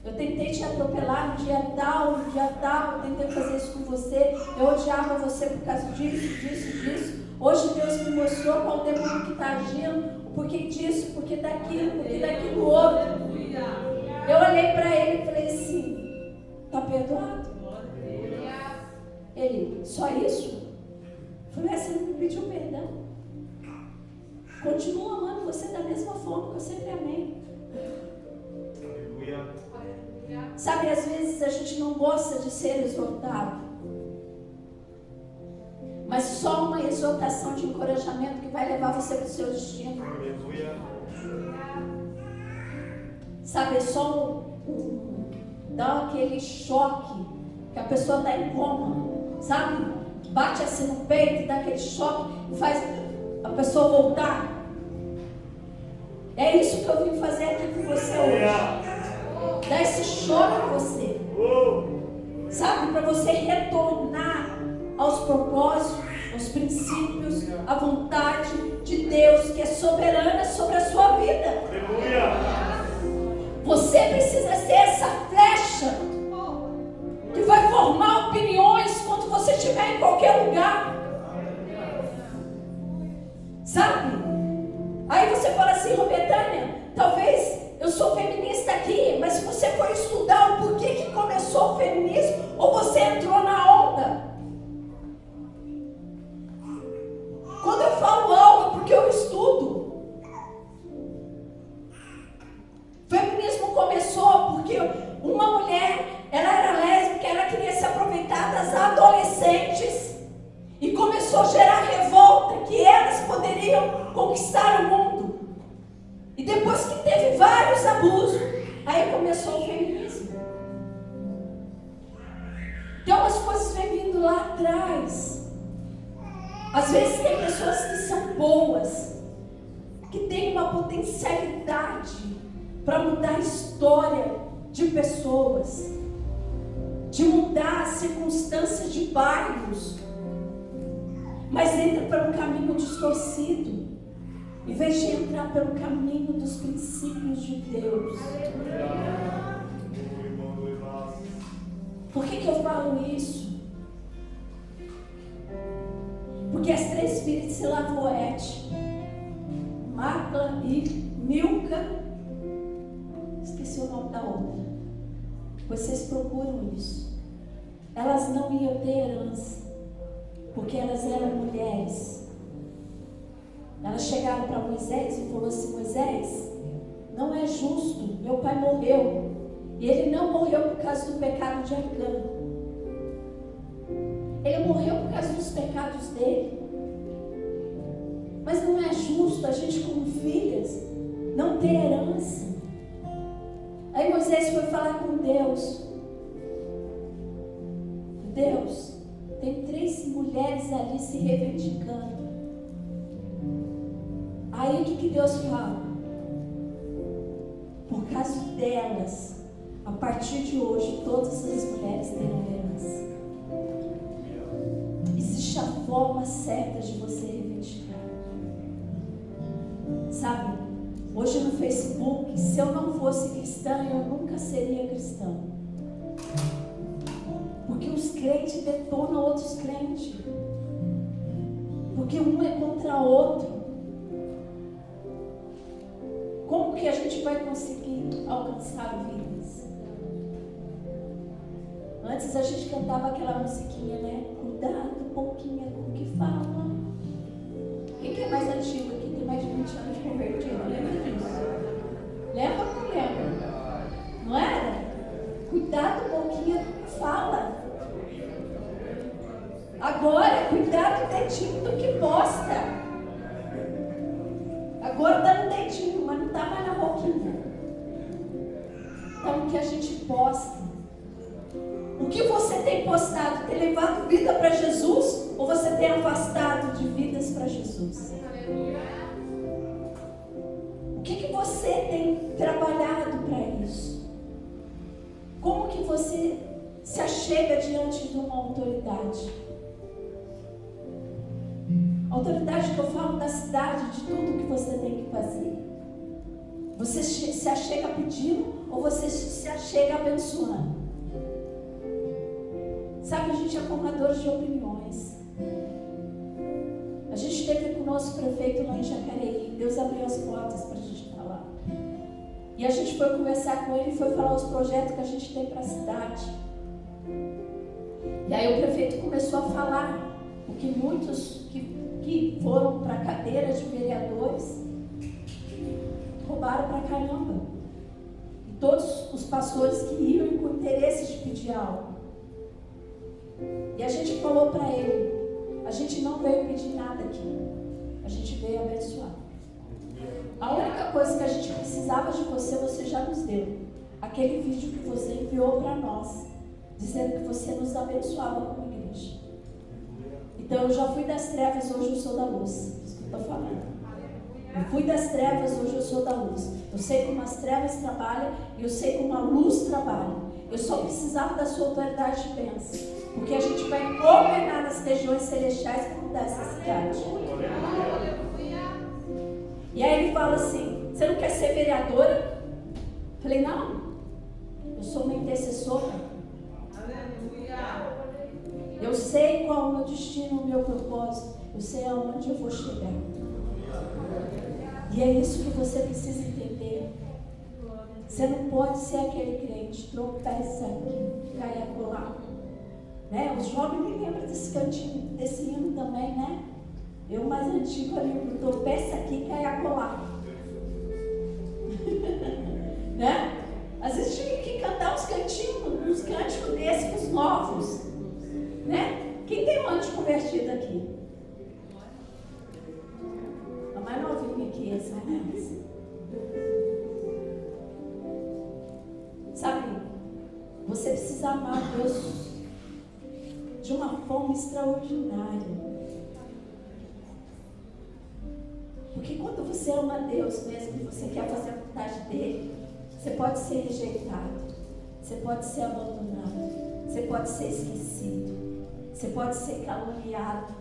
Eu tentei te atropelar no dia tal, eu tentei fazer isso com você. Eu odiava você por causa disso. Hoje Deus me mostrou qual o demônio que está agindo, o porquê disso, porquê daquilo, porquê daquilo outro. Eu olhei para ele e falei assim: está perdoado? Ele: só isso? Eu falei: você não me pediu perdão. Continuo amando você da mesma forma que eu sempre amei. Sabe, às vezes a gente não gosta de ser exortado, mas só uma exortação de encorajamento que vai levar você para o seu destino. Sabe, é só dá aquele choque que a pessoa está em coma, sabe? Bate assim no peito, dá aquele choque e faz a pessoa voltar. É isso que eu vim fazer aqui com você hoje. Dar esse choque a você, sabe, para você retornar aos propósitos, aos princípios, à vontade de Deus que é soberana sobre a sua vida. Você precisa ser essa flecha que vai formar opiniões quando você estiver em qualquer lugar, sabe? Aí você fala assim: Betânia, talvez eu sou feminista aqui, mas se você for estudar o porquê que começou o feminismo, ou você entrou na onda. Quando eu falo algo, é porque eu estudo. O feminismo começou porque uma mulher, ela era lésbica, ela queria se aproveitar das adolescentes e começou a gerar revolta que elas poderiam conquistar o mundo. E depois que teve vários abusos, aí começou o feminismo. Então as coisas vêm vindo lá atrás. Às vezes tem pessoas que são boas, que têm uma potencialidade para mudar a história de pessoas, de mudar as circunstâncias de bairros, mas entra por um caminho distorcido, em vez de entrar pelo caminho dos princípios de Deus. Por que eu falo isso? Porque as três filhas de Selavoete, Macla e Milca, esqueci o nome da outra, vocês procuram isso. Elas não iam ter herança, porque elas eram mulheres. Elas chegaram para Moisés e falaram assim: Moisés, não é justo, meu pai morreu. E ele não morreu por causa do pecado de Acã. Ele morreu por causa dos pecados dele. Mas não é justo a gente, como filhas, não ter herança. Aí Moisés foi falar com Deus. Deus, tem 3 mulheres ali se reivindicando. Aí o que Deus fala? Por causa delas, a partir de hoje, todas as mulheres terão herança. Existe a forma certa de você reivindicar. Sabe, hoje no Facebook, se eu não fosse cristã, eu nunca seria cristã. Porque os crentes detonam outros crentes. Porque um é contra o outro. Como que a gente vai conseguir alcançar vidas. Antes a gente cantava aquela musiquinha, né? Cuidado um pouquinho com o que fala. Quem que é mais antigo aqui? Tem mais de 20 anos de convertido. Lembra disso? Lembra ou não lembra? Não era? Cuidado um pouquinho com o que fala. Agora, cuidado o dedinho do que posta. Agora está no dedinho, mas não está mais na boquinha. Então, o que a gente posta? O que você tem postado? Tem levado vida para Jesus? Ou você tem afastado de vidas para Jesus? O que você tem trabalhado para isso? Como que você se achega diante de uma autoridade? Autoridade que eu falo da cidade, de tudo que você tem que fazer. Você se achega pedindo ou você se achega abençoando? Sabe, a gente é formador de opiniões. A gente esteve com o nosso prefeito lá em Jacareí. Deus abriu as portas para a gente estar lá. E a gente foi conversar com ele e foi falar os projetos que a gente tem para a cidade. E aí o prefeito começou a falar, porque muitos que foram para a cadeira de vereadores roubaram para caramba. E todos os pastores que iam com interesse de pedir algo. E a gente falou para ele, a gente não veio pedir nada aqui, a gente veio abençoar. A única coisa que a gente precisava de você, você já nos deu. Aquele vídeo que você enviou para nós, dizendo que você nos abençoava como igreja. Então eu já fui das trevas, hoje eu sou da luz. Isso que eu estou falando. Eu fui das trevas, hoje eu sou da luz. Eu sei como as trevas trabalham e eu sei como a luz trabalha. Eu só precisava da sua autoridade de bênção. Porque a gente vai governar nas regiões celestiais para mudar essa cidade. E aí ele fala assim, você não quer ser vereadora? Eu falei, não. Eu sou uma intercessora. Eu sei qual é o meu destino, o meu propósito. Eu sei aonde eu vou chegar. E é isso que você precisa entender. Você não pode ser aquele crente, tropeça aqui, cai acolá. Né? Os jovens me lembram desse cantinho, desse hino também, né? Eu mais antigo ali, tropeça aqui, cai acolá. Né? Às vezes tinha que cantar uns cantinhos, uns cânticos desses, os novos. Né? Quem tem um ano de convertido aqui? A mais novinha aqui, essa, né? Sabe, você precisa amar Deus de uma forma extraordinária. Porque quando você ama Deus mesmo, e você quer fazer a vontade dele, você pode ser rejeitado, você pode ser abandonado, você pode ser esquecido, você pode ser caluniado,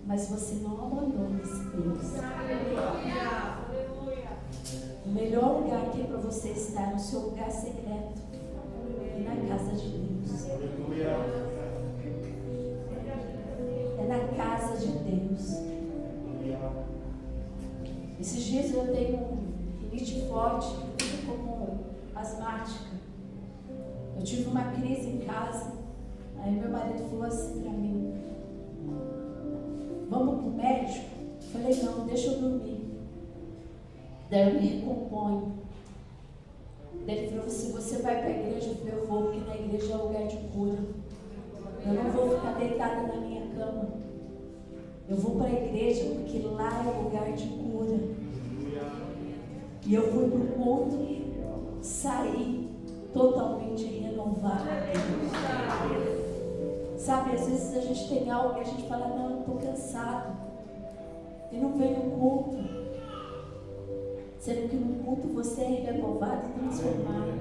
mas você não abandona esse Deus. O melhor lugar aqui é para você estar no seu lugar secreto e na casa de Deus. É na casa de Deus. Esses dias eu tenho um rinite forte, como asmática. Eu tive uma crise em casa. Aí meu marido falou assim para mim, vamos para o médico? Eu falei, não, deixa eu dormir. Daí eu me recomponho. Daí ele falou assim, você vai para a igreja? Eu falei, eu vou, porque na igreja é lugar de cura. Eu não vou ficar deitada na minha cama. Eu vou para a igreja porque lá é lugar de cura. E eu fui para o culto, saí totalmente renovada. Sabe, às vezes a gente tem algo que a gente fala, não, eu estou cansado. E não vem no culto. Sendo que no culto você é renovado e transformado.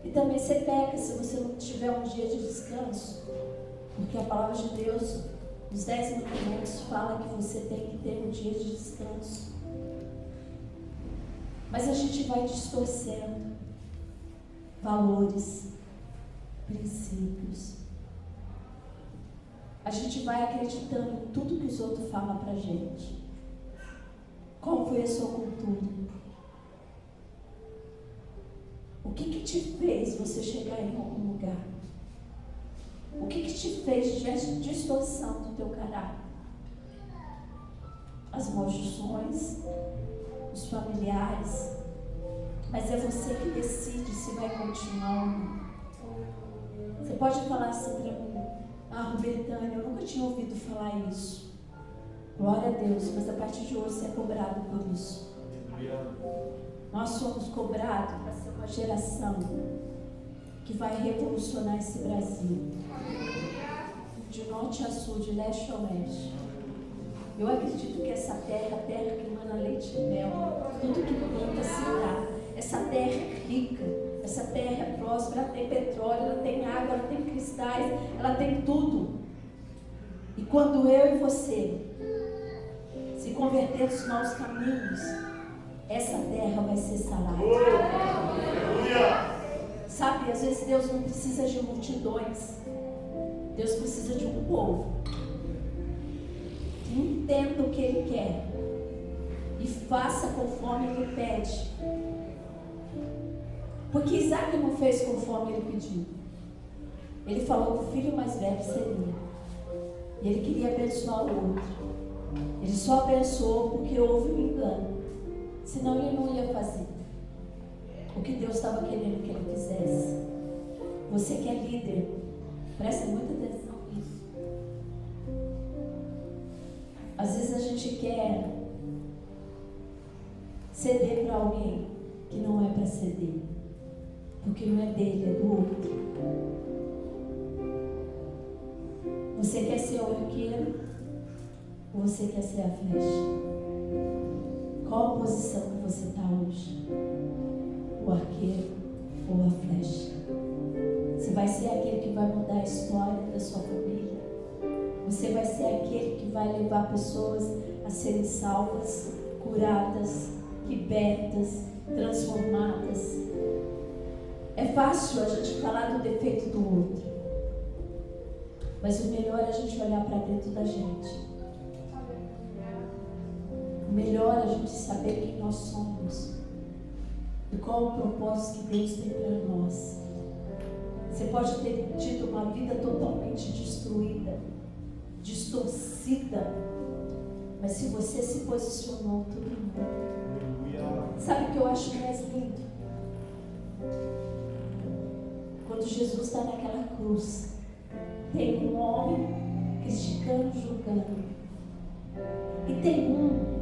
E também você peca se você não tiver um dia de descanso. Porque a palavra de Deus, os 10 mandamentos, fala que você tem que ter um dia de descanso. Mas a gente vai distorcendo valores, princípios. A gente vai acreditando em tudo que os outros falam pra gente. Qual foi a sua cultura? O que te fez você chegar em algum lugar? O que te fez de distorção do teu caráter? As maldições, os familiares, mas é você que decide se vai continuar ou não. Você pode falar assim para mim: ah, Betânia, eu nunca tinha ouvido falar isso. Glória a Deus, mas a partir de hoje você é cobrado por isso. Nós somos cobrados para ser uma geração que vai revolucionar esse Brasil, de norte a sul, de leste a oeste. Eu acredito que essa terra, a terra que emana leite e mel, tudo que planta se dá. Essa terra é rica, essa terra é próspera, ela tem petróleo, ela tem água, ela tem cristais, ela tem tudo. E quando eu e você se converter dos maus caminhos, essa terra vai ser sarada. Sabe, às vezes Deus não precisa de multidões. Deus precisa de um povo que entenda o que Ele quer e faça conforme Ele pede. Porque Isaac não fez conforme ele pediu. Ele falou que o filho mais velho seria. E ele queria abençoar o outro. Ele só abençoou porque houve um engano. Senão ele não ia fazer o que Deus estava querendo que ele fizesse. Você que é líder, presta muita atenção nisso. Às vezes a gente quer ceder para alguém que não é para ceder, porque não é dele, é do outro. Você quer ser o arqueiro ou você quer ser a flecha? Qual a posição que você está hoje? O arqueiro ou a flecha? Você vai ser aquele que vai mudar a história da sua família? Você vai ser aquele que vai levar pessoas a serem salvas, curadas, libertas, transformadas? É fácil a gente falar do defeito do outro, mas o melhor é a gente olhar para dentro da gente. O melhor é a gente saber quem nós somos e qual o propósito que Deus tem para nós. Você pode ter tido uma vida totalmente destruída, distorcida, mas se você se posicionou, tudo muda. Sabe o que eu acho mais lindo? Quando Jesus está naquela cruz, tem um homem criticando, julgando, e tem um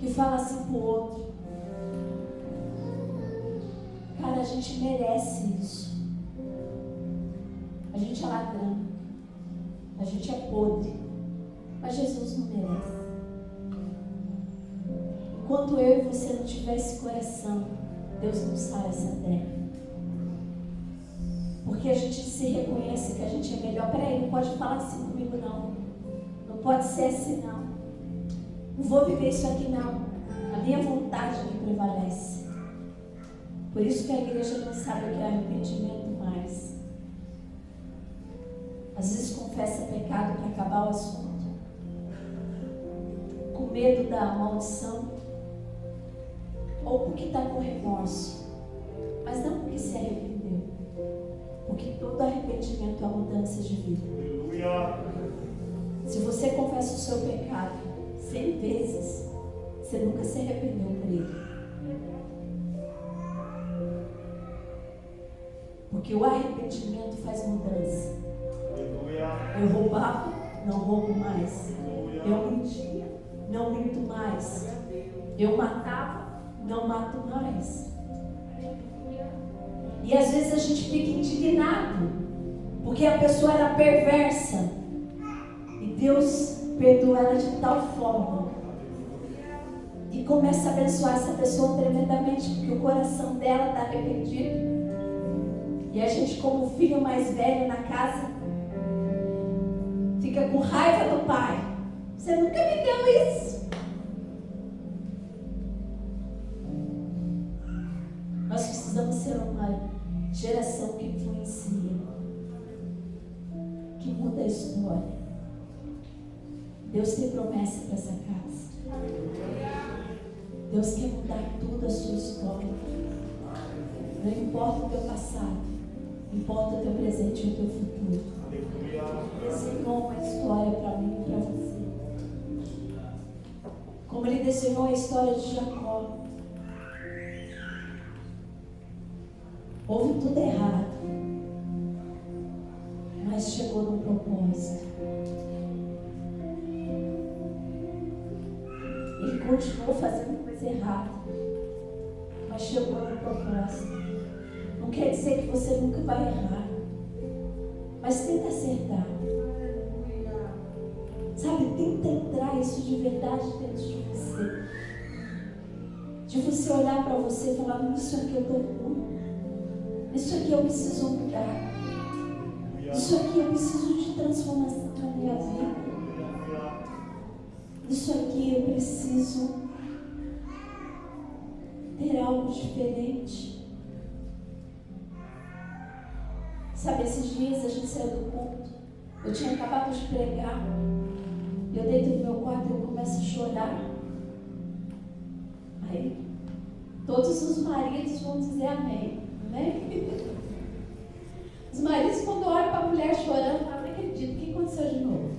que fala assim pro outro: cara, a gente merece isso. A gente é ladrão, a gente é podre, mas Jesus não merece. Enquanto eu e você não tiver esse coração, Deus não sara essa terra. Porque a gente se reconhece que a gente é melhor. Peraí, não pode falar assim comigo não. Não pode ser assim não. Não vou viver isso aqui não. A minha vontade que prevalece. Por isso que a igreja não sabe o que é arrependimento mais. Às vezes confessa pecado para acabar o assunto, com medo da maldição, ou porque está com remorso, mas não porque se arrependeu, porque todo arrependimento é uma mudança de vida. Se você confessa o seu pecado 100 vezes, você nunca se arrependeu por ele. Porque o arrependimento faz mudança. Eu roubava, não roubo mais. Eu mentia, não minto mais. Eu matava, não mato mais. E às vezes a gente fica indignado, porque a pessoa era perversa. E Deus perdoa ela de tal forma. E começa a abençoar essa pessoa tremendamente, porque o coração dela está arrependido. E a gente, como filho mais velho na casa, fica com raiva do pai. Você nunca me deu isso. Nós precisamos ser uma geração que influencia, que muda a história. Deus tem promessa para essa casa. Deus quer mudar tudo a sua história. Não importa o teu passado, importa o teu presente e o teu futuro. Desenhou uma história para mim e para você. Como Ele desenhou a história de Jacó. Houve tudo errado, mas chegou no propósito. Ele continuou fazendo coisa errada, mas chegou no propósito. Não quer dizer que você nunca vai errar, mas tenta acertar. Sabe, tenta entrar isso de verdade dentro de você. De você olhar para você e falar, nisso aqui eu estou ruim. Isso aqui eu preciso mudar. Isso aqui eu preciso de transformação na minha vida. Isso aqui eu preciso ter algo diferente. Sabe, esses dias a gente saiu do culto. Eu tinha acabado de pregar. Eu deito no meu quarto e eu começo a chorar. Aí, todos os maridos vão dizer amém. Né? Os maridos, quando olham para a mulher chorando, não acredito, o que aconteceu de novo?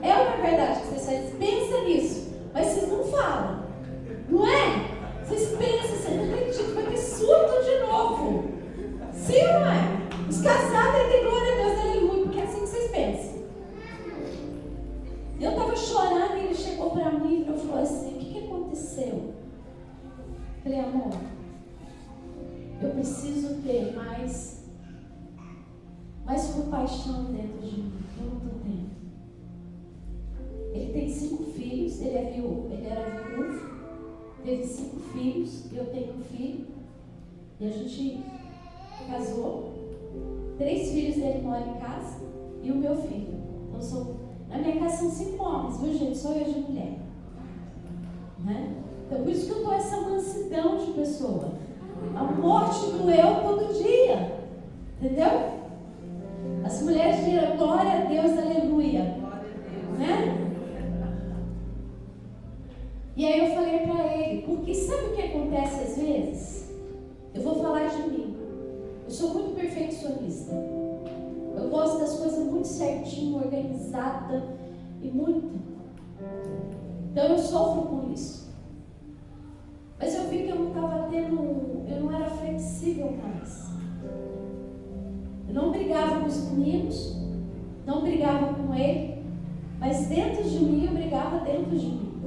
É uma verdade que vocês pensam nisso, mas vocês não falam, não é? Vocês pensam, vocês não acreditam, vai ter surto de novo. Sim ou não é? Os casados têm glória a Deus, aleluia, porque é assim que vocês pensam. Eu estava chorando e ele chegou para mim e falou assim, o que aconteceu? Eu falei, amor, eu preciso ter mais compaixão dentro de mim. Eu não estou tendo. Ele tem 5 filhos, ele era viúvo, teve 5 filhos, eu tenho um filho, e a gente casou. 3 filhos dele moram em casa e o meu filho. Então, na minha casa são 5 homens, viu gente? Só eu de mulher. Né? Então por isso que eu estou essa mansidão de pessoa. A morte do eu todo dia. Entendeu? As mulheres dizem glória a Deus, aleluia. Né? E aí eu falei para ele, porque sabe o que acontece às vezes? Eu vou falar de mim. Eu sou muito perfeccionista. Eu gosto das coisas muito certinho, organizada e muito. Então eu sofro com isso. Mas eu vi que eu não estava eu não era flexível mais. Eu não brigava com os meninos, não brigava com ele, mas dentro de mim eu brigava dentro de mim.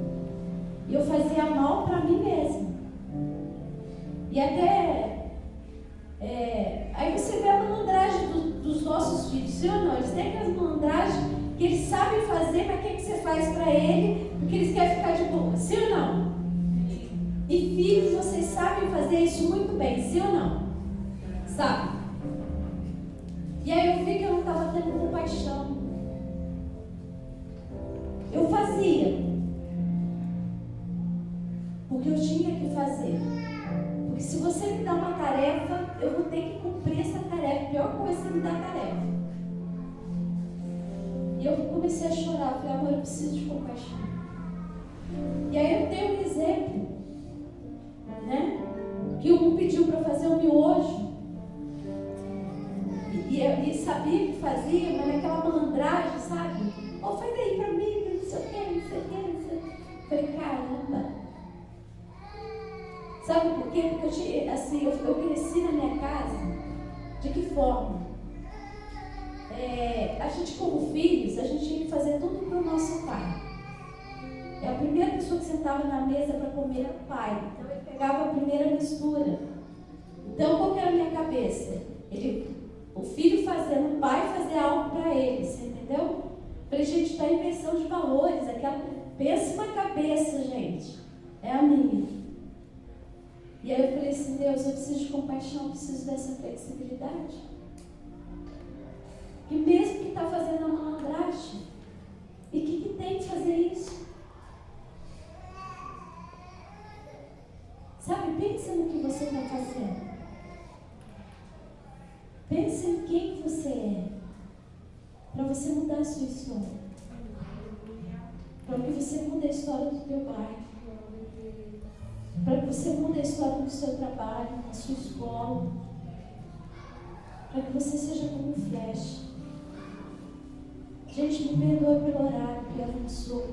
E eu fazia mal para mim mesma. E até aí você vê a malandragem dos nossos filhos, sim ou não? Eles têm aquelas malandragens que eles sabem fazer, mas o que você faz para ele? Porque eles querem ficar de boa, sim ou não? E filhos, vocês sabem fazer isso muito bem, sim ou não? Sabe? E aí eu vi que eu não estava tendo compaixão. Eu fazia, porque eu tinha que fazer. Porque se você me dá uma tarefa, eu vou ter que cumprir essa tarefa. A pior coisa é você me dar tarefa. E eu comecei a chorar. Falei, amor, eu preciso de compaixão. E aí eu tenho um exemplo, né? Que um pediu para fazer um miojo. E sabia que fazia, mas naquela malandragem, sabe? Faz aí para mim, não sei o que, não sei o que, não sei o que. Falei, caramba. Sabe por quê? Porque eu cresci na minha casa. De que forma? A gente, como filhos, a gente tinha que fazer tudo para o nosso pai. E a primeira pessoa que sentava na mesa para comer era o pai. Então ele pegava a primeira mistura. Então qual que era a minha cabeça? O filho fazendo, o pai fazer algo para ele, você entendeu? Falei, gente, está em inversão de valores. Pensa uma cabeça, gente. É a minha. E aí eu falei assim, Deus, eu preciso de compaixão, eu preciso dessa flexibilidade. E mesmo que está fazendo a malandragem, e o que tem que fazer isso? Sabe, pensa no que você está fazendo. Pensa em quem você é, para você mudar a sua história. para que você mude a história do teu bairro, para que você mude a história do seu trabalho, da sua escola, para que você seja como um flecha. Gente, me perdoe pelo horário que avançou,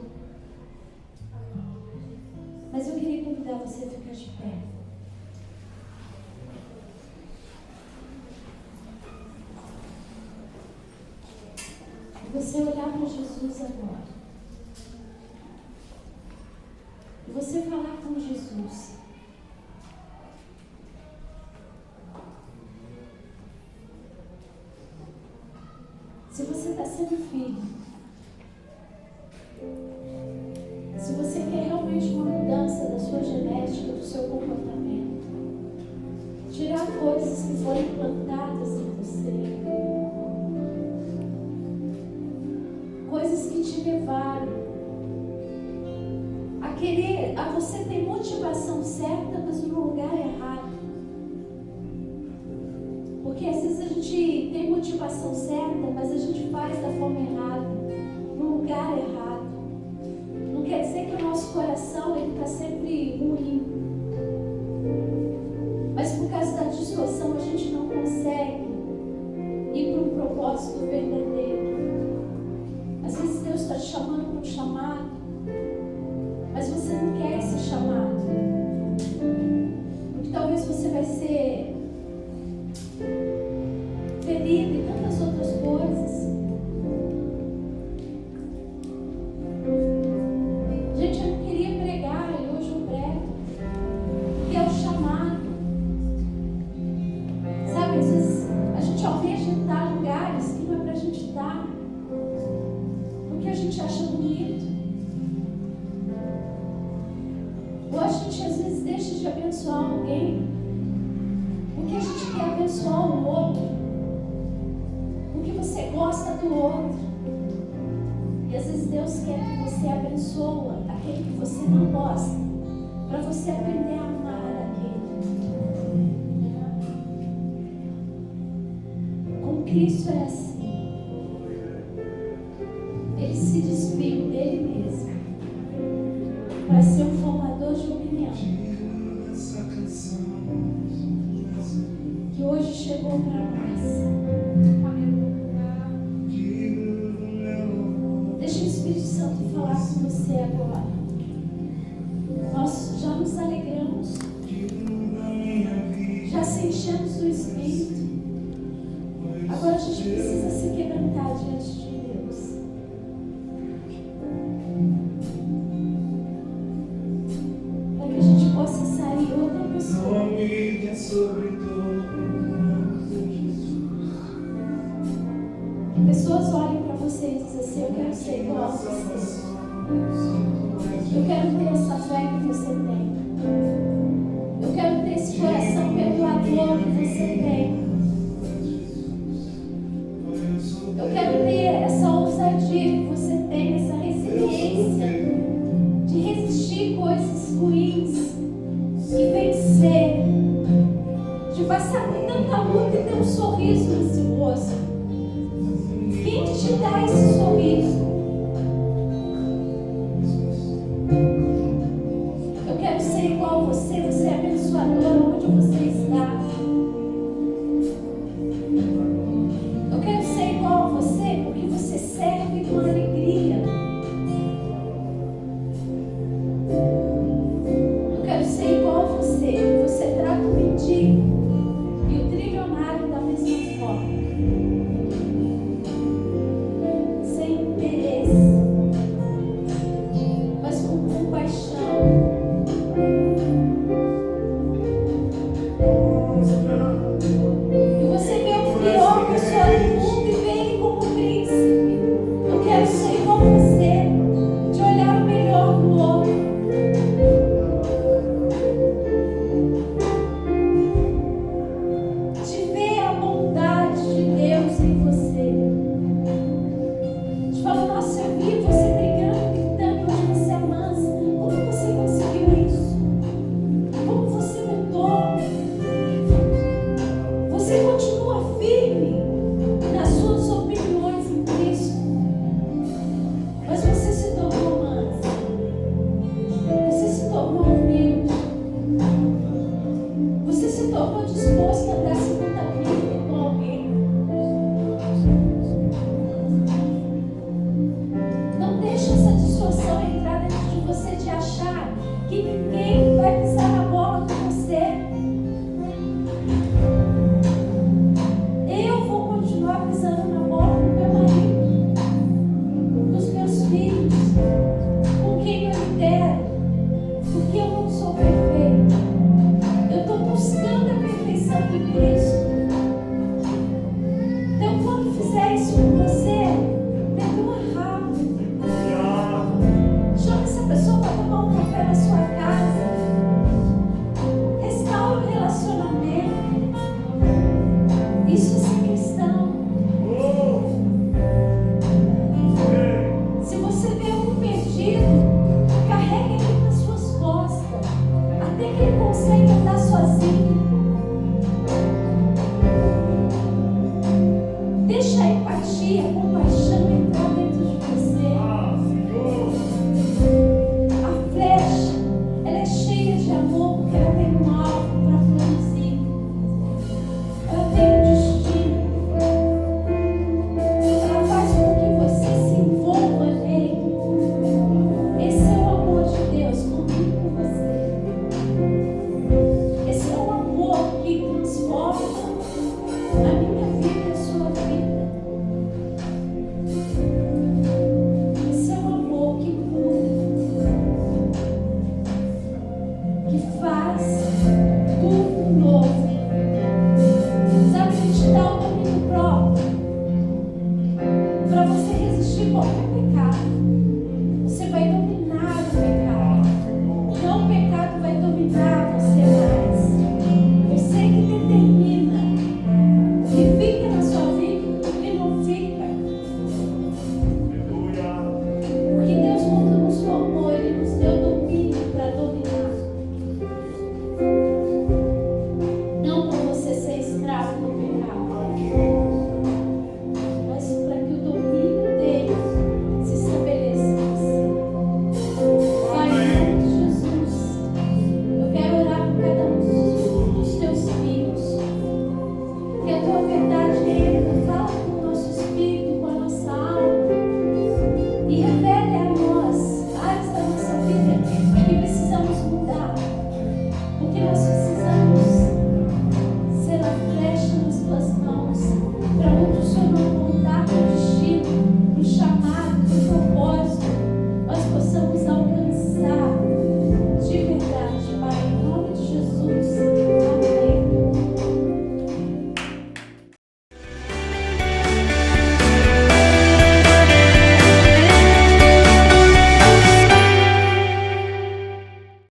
mas eu queria convidar você a ficar de pé. E você olhar para Jesus agora. E você falar com Jesus. Se você está sendo filho, se você quer realmente uma mudança da sua genética, do seu comportamento, tirar coisas que foram implantadas em você, coisas que te levaram a você ter motivação certa, mas no lugar errado. Porque às vezes a gente tem motivação certa, mas a gente faz da forma errada, no lugar errado. Não quer dizer que o nosso coração está sempre ruim, mas por causa da distorção a gente não consegue ir para um propósito verdadeiro. Às vezes Deus está te chamando para um chamado, mas você não quer esse chamado, porque talvez você vai ser ferido e tantas outras coisas. Gente, eu não queria pregar e hoje eu prego, porque é o chamado. Sabe, às vezes a gente almeja estar em lugares que não é para a gente estar, porque a gente acha bonito. Ou a gente às vezes deixa de abençoar alguém, porque a gente quer abençoar o outro, porque você gosta do outro. E às vezes Deus quer que você abençoe aquele que você não gosta, para você aprender a amar aquele. Com Cristo é assim. Ele se despiu dele mesmo para ser um formador de opinião, que hoje chegou para nós. Deixa o Espírito Santo falar com você agora. Nós já nos alegramos, já se enchemos do Espírito. Agora a gente precisa se quebrantar diante de Deus. Para que a gente possa sair outra pessoa. Que pessoas olhem para você e dizem assim: eu quero ser igual a você. Eu quero ter essa fé que você tem. Eu quero ter esse coração perdoador que você tem. Eu quero ter essa ousadia que você tem, essa resiliência de resistir coisas ruins e vencer, de passar por tanta luta e ter um sorriso nesse rosto. Quem te dá esse sorriso? Eu quero ser igual a você, você é abençoador onde você está. Eu quero ser igual a você porque você serve com alegria. Eu quero ser igual a você, porque você trata o mendigo e o trilionário da mesma forma. Sem interesse, mas com compaixão. achar que ninguém vai pisar na bola com você. Eu vou continuar pisando na bola com meu marido, com os meus filhos, com quem eu lidero, porque eu não sou perfeita. Eu estou buscando a perfeição de Cristo. Então, quando fizer isso com você, perdoa rápido. Chama essa pessoa para tomar um café na sua casa. Restaura o relacionamento. Isso é ser cristão. Se você vê um perdido,